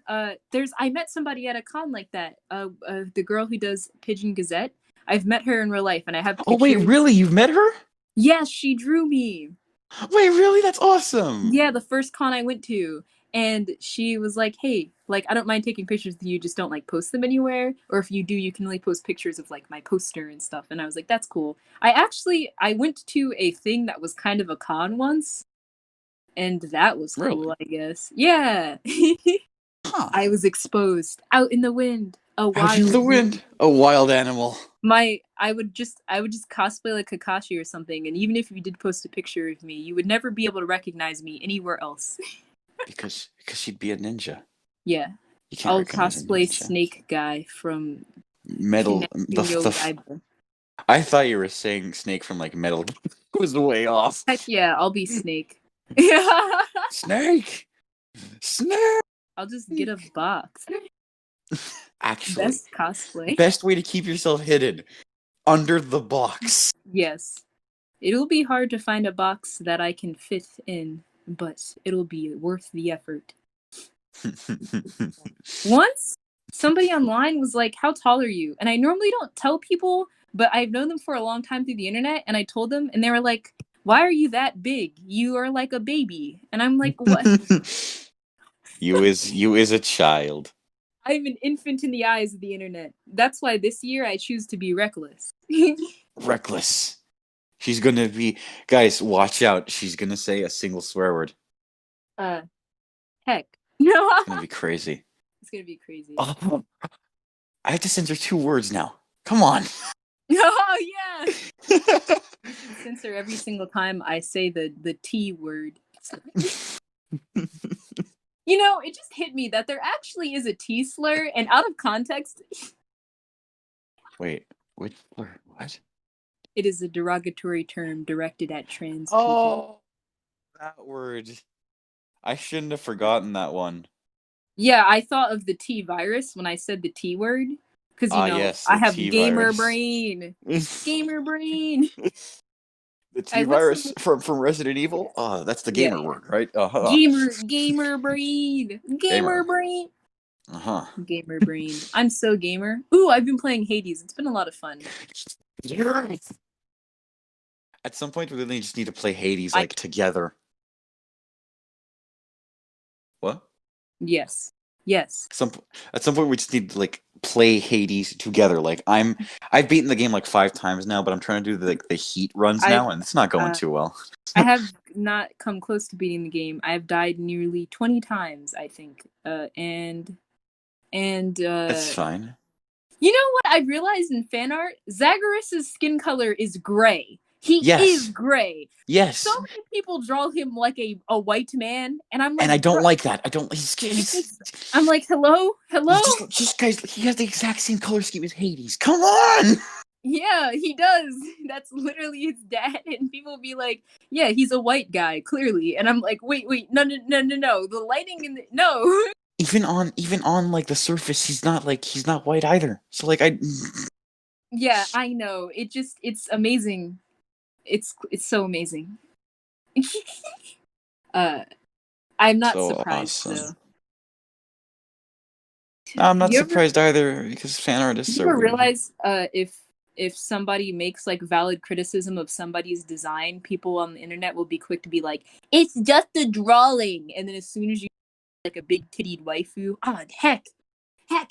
There's. I met somebody at a con like that. The girl who does Pigeon Gazette. I've met her in real life, and I have Oh wait, pictures. really? You've met her? Yes, she drew me. Wait, really? That's awesome. Yeah, the first con I went to, and she was like, "Hey, like, I don't mind taking pictures with you, just don't like post them anywhere. Or if you do, you can only post pictures of like my poster and stuff." And I was like, "That's cool." I went to a thing that was kind of a con once, and that was cool, Really? I guess. Yeah. Huh. I was exposed out in the wind, a Out in the wild wind, a wild animal. I would just cosplay like Kakashi or something, and even if you did post a picture of me, you would never be able to recognize me anywhere else. Because she'd be a ninja. Yeah. You can't I'll recognize a cosplay ninja. Snake Guy from Metal. Kimetsu no Yaiba. I thought you were saying Snake from like Metal. Was way off. Heck yeah, I'll be Snake. Yeah. Snake. Snake. I'll just get a box. Actually, Best cosplay. best way to keep yourself hidden under the box. Yes. It'll be hard to find a box that I can fit in, but it'll be worth the effort. Once, somebody online was like, "How tall are you?" And I normally don't tell people, but I've known them for a long time through the internet, and I told them, and they were like, "Why are you that big? You are like a baby." And I'm like, "What?" you is a child. I'm an infant in the eyes of the internet. That's why this year I choose to be reckless. Reckless. She's gonna be guys, watch out. She's gonna say a single swear word. uh, Heck. No, It's gonna be crazy. it's gonna be crazy. Oh, I have to censor 2 words now. Come on. Oh yeah. You should censor every single time I say the T word. You know, it just hit me that there actually is a T slur, and out of context, Wait, which word? What? it is a derogatory term directed at trans people. Oh, that word. I shouldn't have forgotten that one. Yeah, I thought of the T virus when I said the T word. Because, Ah, yes, I the have T gamer virus. brain. The Gamer brain. T I what's virus the from Resident Evil. Oh, that's the Yeah, gamer yeah. word, right? Uh-huh. Gamer brain. Gamer Gamer. brain. Uh-huh. Gamer brain. I'm so gamer. Ooh, I've been playing Hades. It's been a lot of fun. Yes. At some point, we really just need to play Hades I like together. What? Yes. Yes. Some at some point we just need to like play Hades together. I've beaten the game like 5 times now, but I'm trying to do the heat runs I've now, and it's not going uh too well. I have not come close to beating the game. I've died nearly 20 times, I think. It's And fine. you know what I realized in fan art? Zagreus's skin color is gray. He is Yes, gray. So yes, many people draw him like a white man, and I'm and like, I don't bro, like that. I don't. it makes. I'm like, hello, hello. Just guys. He has the exact same color scheme as Hades. Come on. Yeah, he does. That's literally his dad, and people be like, "Yeah, he's a white guy, clearly." And I'm like, "Wait, no, no, no, no, no. The lighting in the no." Even on like the surface, he's not white either. So like I. Yeah, I know. It's amazing. It's so amazing. uh, I'm not So surprised awesome. though. No, I'm not You ever surprised either because fan artists you are ever weird. realize if somebody makes like valid criticism of somebody's design, people on the internet will be quick to be like, "It's just a drawing," and then as soon as you like a big tittied waifu, ah, heck, heck.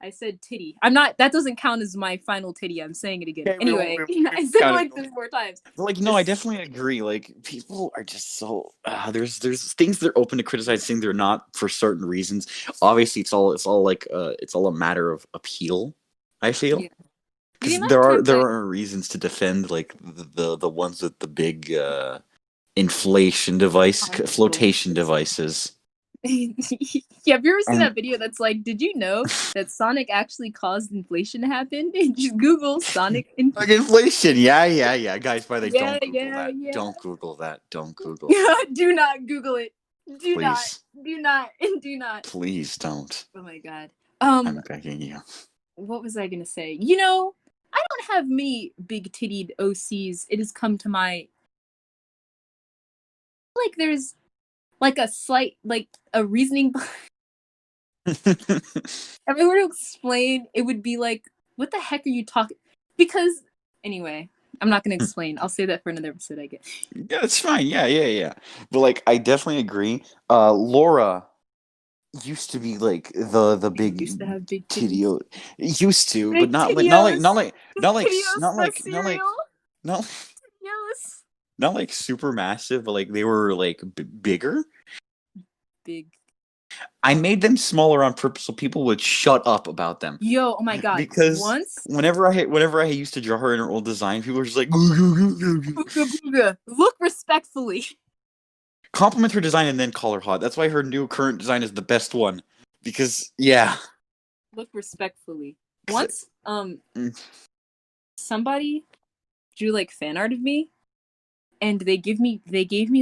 I said titty. I'm not. That doesn't count as my final titty. I'm saying it again. Okay, Anyway, we I said it got it. like 3 more times. Like no, I This, definitely agree. Like people are just so there's things they're open to criticizing they're not for certain reasons. Obviously, it's all like it's all a matter of appeal. I feel yeah, The Because amount of times there I are reasons to defend like the ones with the big inflation device flotation consoles. devices. Yeah, have you ever seen And that video that's like, did you know that Sonic actually caused inflation to happen? Just Google Sonic like inflation. inflation, yeah. Guys, by the way, Yeah, don't Google yeah, that. yeah. Don't Google that. Don't Google that. Do not Google it. Do not. Please, Do not. Do not. please don't. Oh my god. I'm Um, begging you. what was I gonna say? You know, I don't have many big tittied OCs. It has come to my like there's like a slight like a reasoning. If I were to explain, it would be like, what the heck are you talking? Because anyway, I'm not gonna explain. I'll say that for another episode, I guess. Yeah, it's fine. Yeah. But like, I definitely agree. Laura used to be like the I big used to have big titties. titty. Used to, but Big not like tittios. not Tittios the like not like cereal. not Tittios. not like super massive, but like they were like bigger. Big. I made them smaller on purpose so people would shut up about them. Yo, oh my god. Because Once, whenever I used to draw her in her old design, people were just like booga booga. Look respectfully. compliment her design and then call her hot. That's why her new current design is the best one. Because yeah. Look respectfully. 'Cause Once, mm, somebody drew like fan art of me, and they gave me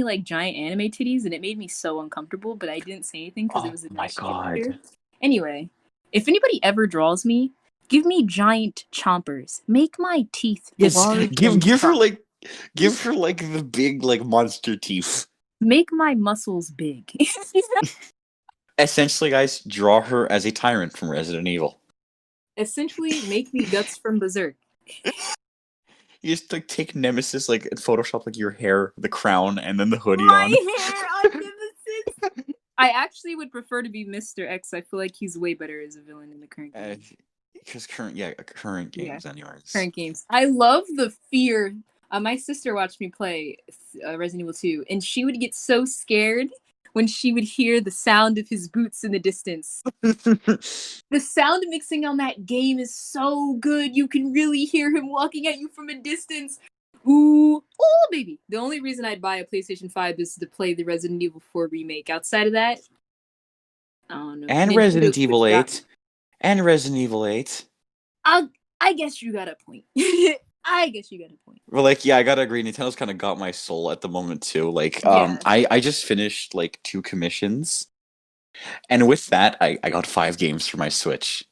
like giant anime titties, and it made me so uncomfortable, but I didn't say anything because it oh was a my nice gesture. god. Anyway, if anybody ever draws me, give me giant chompers. Make my teeth Yes, large and prominent. give her like the big like monster teeth. Make my muscles big. Essentially, guys, draw her as a tyrant from Resident Evil. Essentially, make me guts from Berserk. You just like take Nemesis like in Photoshop like your hair, the crown, and then the hoodie on. My hair on Nemesis. I actually would prefer to be Mr. X. I feel like he's way better as a villain in the current game. Because current Yeah, games anyways. current games. I love the fear. My sister watched me play Resident Evil 2, and she would get so scared when she would hear the sound of his boots in the distance. The sound mixing on that game is so good. You can really hear him walking at you from a distance. Ooh, oh, baby. The only reason I'd buy a PlayStation 5 is to play the Resident Evil 4 remake. Outside of that, I don't know. And Nintendo Resident Switch Evil got me. 8. And Resident Evil 8. I'll, I guess you got a point. I guess you got a point. Well, like, yeah, I gotta agree. Nintendo's kind of got my soul at the moment too. Like, Yeah. I just finished like 2 commissions, and with that, I got 5 games for my Switch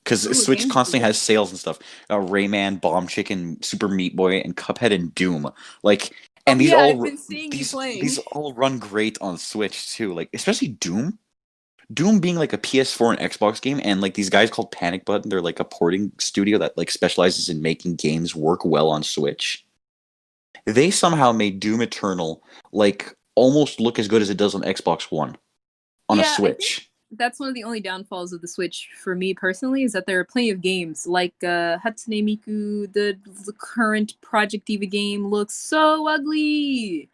because Ooh, what Switch games did you constantly get? has sales and stuff. Rayman, Bomb Chicken, Super Meat Boy, and Cuphead and Doom. Like, Oh and yeah, I've been seeing you these playing. all run great on Switch too. Like, especially Doom. Doom being like a PS4 and Xbox game, and like these guys called Panic Button, they're like a porting studio that like specializes in making games work well on Switch. They somehow made Doom Eternal like almost look as good as it does on Xbox One on a Yeah, I think Switch. that's one of the only downfalls of the Switch for me personally is that there are plenty of games like Hatsune Miku. The current Project Diva game looks so ugly.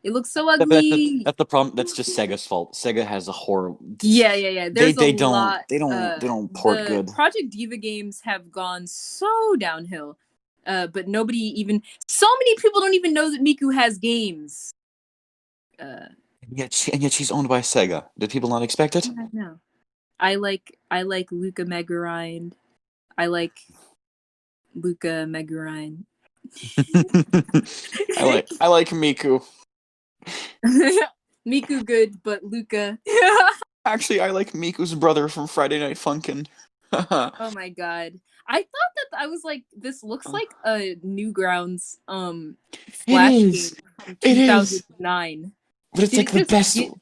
It looks so ugly. That's the problem. That's just Sega's fault. Sega has a horror. Yeah, yeah, yeah. There's a lot. They don't port The good. Project Diva games have gone so downhill. But nobody even. So many people don't even know that Miku has games. Uh, And yet she's owned by Sega. Did people not expect it? I know. I like Luca Megarind. I like Luca Megarind. I like Miku. Miku good, but Luca. Actually, I like Miku's brother from Friday Night Funkin'. Oh my god. I thought that I was like, this looks like a Newgrounds It Flash is. game from It is. 2009. But it's Did like it the just best. get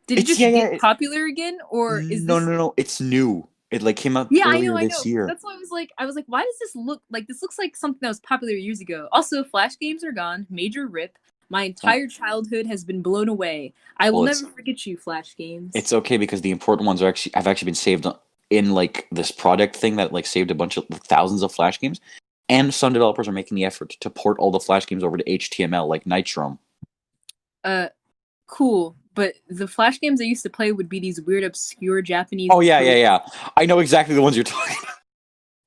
did it It's just yeah. get popular again, or is No, this? no, no. It's new. It like came out Yeah, I know, earlier I this know. year. That's why I was like, why does this look like this looks like something that was popular years ago. Also, Flash games are gone. Major rip. My Don't. entire childhood has been blown away. I will Well, never forget you, Flash games. it's okay because the important ones are actually have actually been saved in like this product thing that like saved a bunch of thousands of Flash games, and some developers are making the effort to port all the Flash games over to HTML like Nitro. Uh cool. But the Flash games I used to play would be these weird obscure Japanese Oh tropes. yeah. I know exactly the ones you're talking about.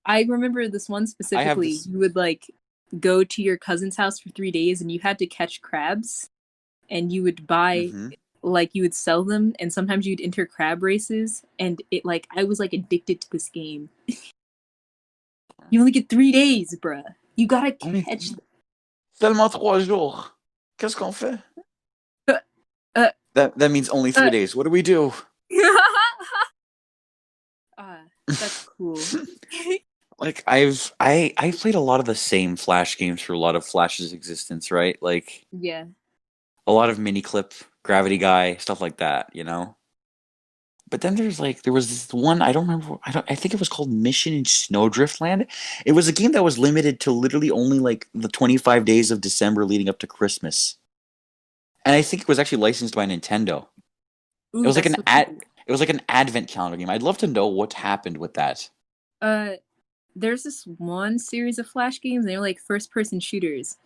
I remember this one I have specifically. this. You would like go to your cousin's house for 3 days, and you had to catch crabs, and you would buy Hmm. like you would sell them, and sometimes you'd enter crab races, and it like I was like addicted to this game. You only get 3 days, bruh. You gotta Only catch. seulement 3 jours. Qu'est-ce qu'on fait? Uh, uh, That means only three uh. days. What do we do? uh, that's cool. Like I played a lot of the same Flash games for a lot of Flash's existence, right? Like Yeah. a lot of mini clip, Gravity Guy, stuff like that, you know? But then there was this one, I don't remember, I think it was called Mission in Snowdriftland. It was a game that was limited to literally only like the 25 days of December leading up to Christmas. And I think it was actually licensed by Nintendo. It Ooh, was like that's an so cool. it was like an advent calendar game. I'd love to know what happened with that. Uh, there's this one series of Flash games, and they're like first-person shooters.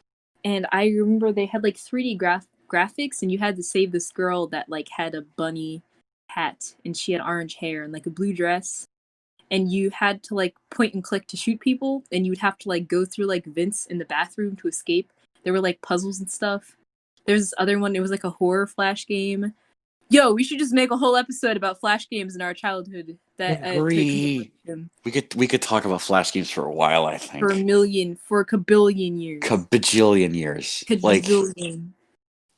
And I remember they had like 3D graphics, and you had to save this girl that like had a bunny hat, and she had orange hair and like a blue dress. And you had to like point and click to shoot people, and you would have to like go through like vents in the bathroom to escape. There were like puzzles and stuff. There's this other one. It was like a horror Flash game. Yo, we should just make a whole episode about Flash games in our childhood I that to agree. commemorate them We could talk about Flash games for a while, I for a think. million, for a kabillion years. Bajillion years. Like Kajillion.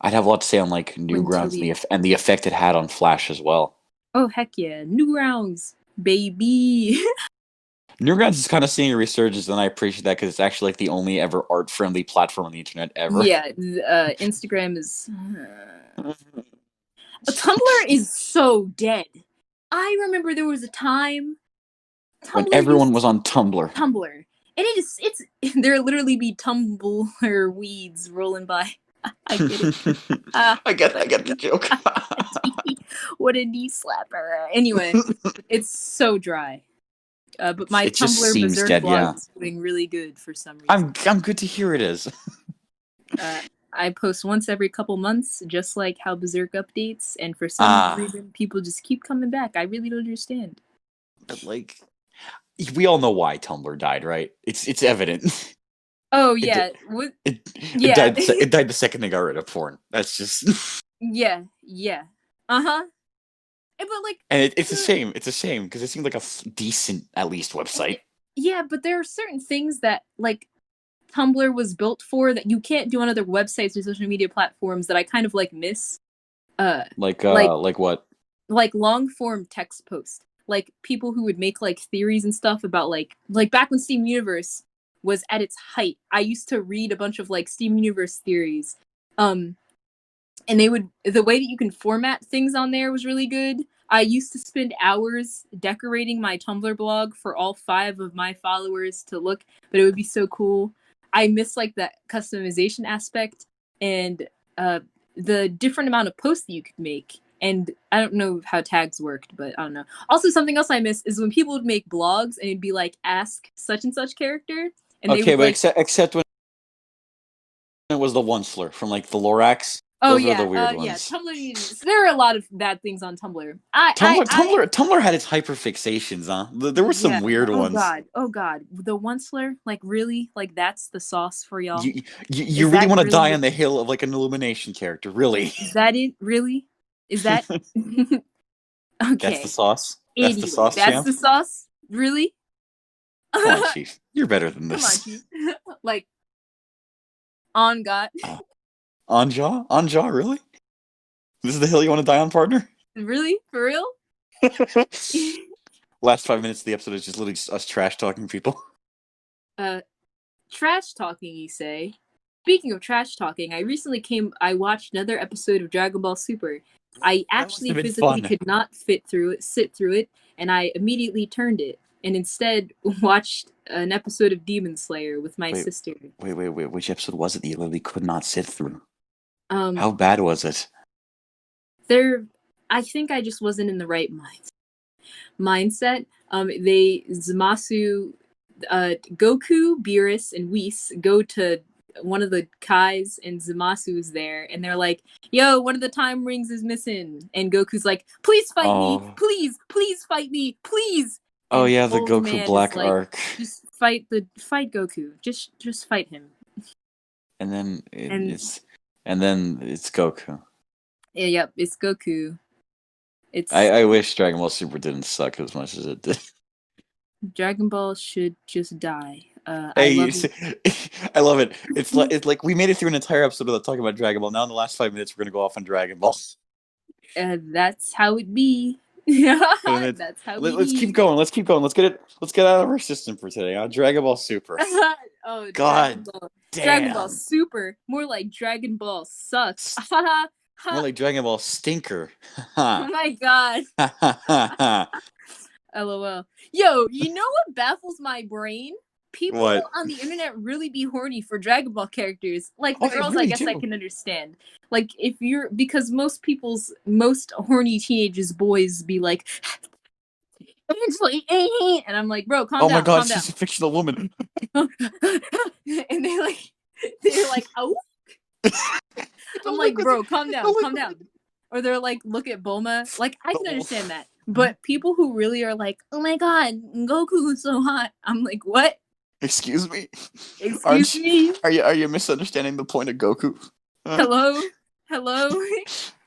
I'd have a lot to say on like Newgrounds Quintillion. and the effect it had on Flash as well. Oh, heck yeah. New rounds, baby. Newgrounds is kind of seeing a resurgence, and I appreciate that because it's actually like the only ever art friendly platform on the internet ever. Yeah, Instagram is. Tumblr is so dead. I remember there was a time When Tumblr everyone used was on Tumblr. Tumblr, and it's there literally be Tumblr weeds rolling by. I get it. I get the joke. What a knee slapper. Anyway, it's so dry. But my It just Tumblr seems Berserk dead, blog yeah. is doing really good for some reason. I'm good to hear it is. Uh, I post once every couple months, just like how Berserk updates, and for some Ah, reason, people just keep coming back. I really don't understand. but like we all know why Tumblr died, right? It's evident. Oh It yeah, what? it Yeah, it died the second they got rid of porn. That's just yeah, yeah. Uh huh. But like, and it's a the, shame. It's a shame because it seemed like a decent at least website. yeah, but there are certain things that like Tumblr was built for that you can't do on other websites or social media platforms that I kind of like miss. Uh, like Like what? long form text post, like people who would make like theories and stuff about like back when Steam Universe was at its height. I used to read a bunch of like Steam Universe theories, um, and they would the way that you can format things on there was really good. I used to spend hours decorating my Tumblr blog for all 5 of my followers to look, but it would be so cool. I miss like that customization aspect and uh, the different amount of posts that you could make. And I don't know how tags worked, but I don't know. Also, something else I miss is when people would make blogs and it'd be like, ask such and such character, and they Okay, would but like, except when it was the one slur from like the Lorax. oh Those were the yeah, weird yeah. ones. Tumblr needs. There are a lot of bad things on Tumblr. I Tumblr had its hyperfixations, huh? There were some Yeah. weird Oh ones. God. Oh God. The one slur, like really, like that's the sauce for y'all. You Is really that want to really die it? on the hill of like an illumination character, really? Is that it? Really? Is that That's the okay? sauce. That's the Anyway, sauce, that's champ. the sauce. Really? Come on, Come Chief. You're better than on, this. chief. On God. On jaw, really? This is the hill you want to die on, partner? Really? For real? Last 5 minutes of the episode is just literally us trash talking people. uh, trash talking, you say? Speaking of trash talking, I watched another episode of Dragon Ball Super. I That must actually have been physically fun. could not sit through it, and I immediately turned it and instead watched an episode of Demon Slayer with my Wait, sister. wait. Which episode was it that you literally could not sit through? Um, How bad was it? there, I think I just wasn't in the right mindset. Zamasu, Goku, Beerus, and Whis go to one of the Kais, and Zamasu's there, and they're like, "Yo, one of the time rings is missing," and Goku's like, "Please fight me, Oh, please fight me, please." Oh and yeah, the old Goku man is Black like, arc, just fight Goku. Just fight him. and then And it's Goku. yeah, yep, it's Goku. I, It's I wish Dragon Ball Super didn't suck as much as it did. Dragon Ball should just die. I Hey, love it. I love it. It's like we made it through an entire episode without talking about Dragon Ball. Now in the last 5 minutes, we're gonna go off on Dragon Ball. That's how it be. And it's, That's how we let's keep be. going. Let's keep going. Let's get it. Let's get out of our system for today. On Dragon Ball Super. Oh, Dragon God Ball. Dragon Ball damn. Super. More like Dragon Ball sucks. S- Ha More ha. like Dragon Ball Stinker. Oh Ha my god. ha ha ha. LOL. Yo, you know what baffles my brain? People What? on the internet really be horny for Dragon Ball characters. Like the Oh, they girls, I really guess I do. can understand. Like if you're because most horny teenagers boys be like, it's like, and I'm like, bro, Oh my God, calm she's a down. fictional woman. And they're like, oh. I'm Oh my like, God. bro, Oh my calm God. down. Or they're like, look at Bulma. Like, I can Oh. understand that. But people who really are like, oh my god, Goku is so hot. I'm like, what? Excuse me. Excuse Aren't you, me? are you misunderstanding the point of Goku? Huh? Hello? Hello?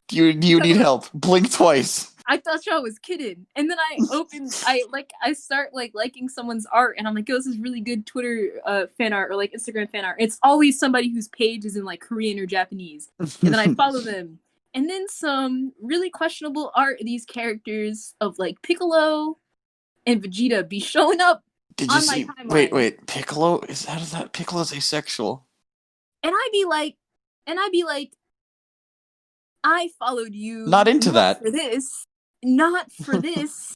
Do you need Hello? help? Blink twice. I thought y'all was kidding. And then I start like liking someone's art and I'm like, yo, this is really good Twitter fan art or like Instagram fan art. It's always somebody whose page is in like Korean or Japanese. And then I follow them. And then some really questionable art of these characters of like Piccolo and Vegeta be showing up Did you on my see? Wait, timeline. wait. Piccolo is how does that? Piccolo's asexual. And I'd be like, I followed Not you into not that. for this. Not for this.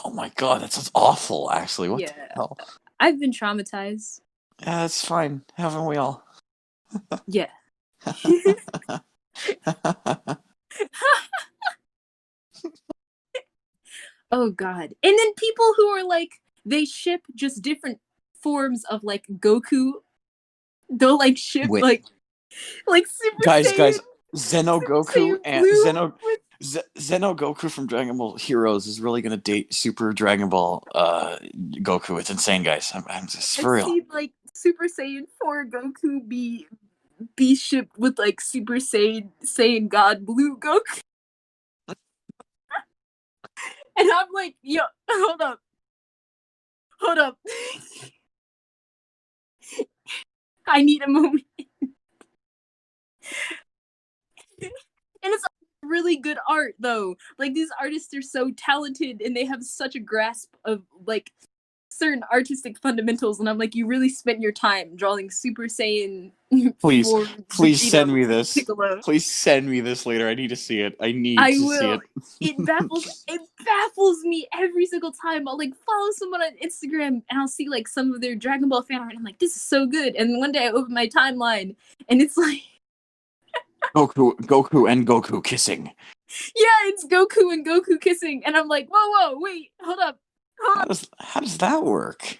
Oh my God, that sounds awful. Actually, what the Yeah. hell? I've been traumatized. Yeah, that's fine. Haven't we all? Yeah. Oh god. And then people who are like they ship just different forms of like Goku. They'll like ship Wait, like Super guys, Saiyan Zeno Goku Saiyan and Blue with Zeno Goku from Dragon Ball Heroes is really gonna date Super Dragon Ball Goku. It's insane, guys. I'm just I've for real. seen like Super Saiyan 4 Goku be shipped with like Super Saiyan God Blue Goku. And I'm like, yo, hold up. Hold up. I need a moment. And it's really good art though. Like these artists are so talented and they have such a grasp of like certain artistic fundamentals and I'm like you really spent your time drawing Super Saiyan Please, for please Vegeta send me with this. Piccolo. Please send me this later. I need to see it. I need I to see will. it. It baffles me every single time. I'll like follow someone on Instagram and I'll see like some of their Dragon Ball fan art and I'm like, this is so good. And one day I open my timeline and it's like Goku and Goku kissing. yeah, it's Goku and Goku kissing, and I'm like, whoa, wait, hold up, hold up. How does that work?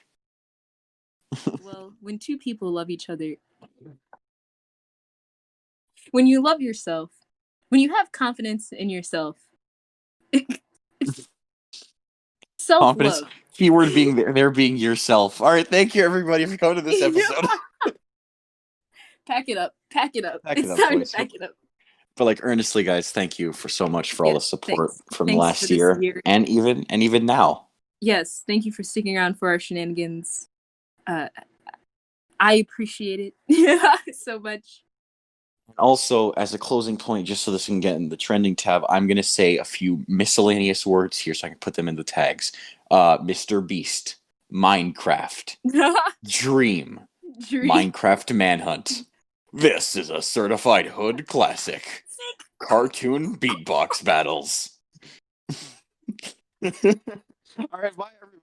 Well, when two people love each other, when you love yourself, when you have confidence in yourself, self Confidence. love. Keyword being there being yourself. All right, thank you everybody for coming to this episode. Pack it up, pack it up. Pack it It's up, time to boys. pack it up. But like earnestly, guys, thank you for so much for all the Yes, support thanks. from Thanks for last this year year. and even now. Yes, thank you for sticking around for our shenanigans. Uh, I appreciate it so much. Also, as a closing point, just so this can get in the trending tab, I'm gonna say a few miscellaneous words here so I can put them in the tags. Mr. Beast, Minecraft, Dream, Dream. Minecraft Manhunt. This is a certified hood classic. Cartoon beatbox battles. All right, bye everybody.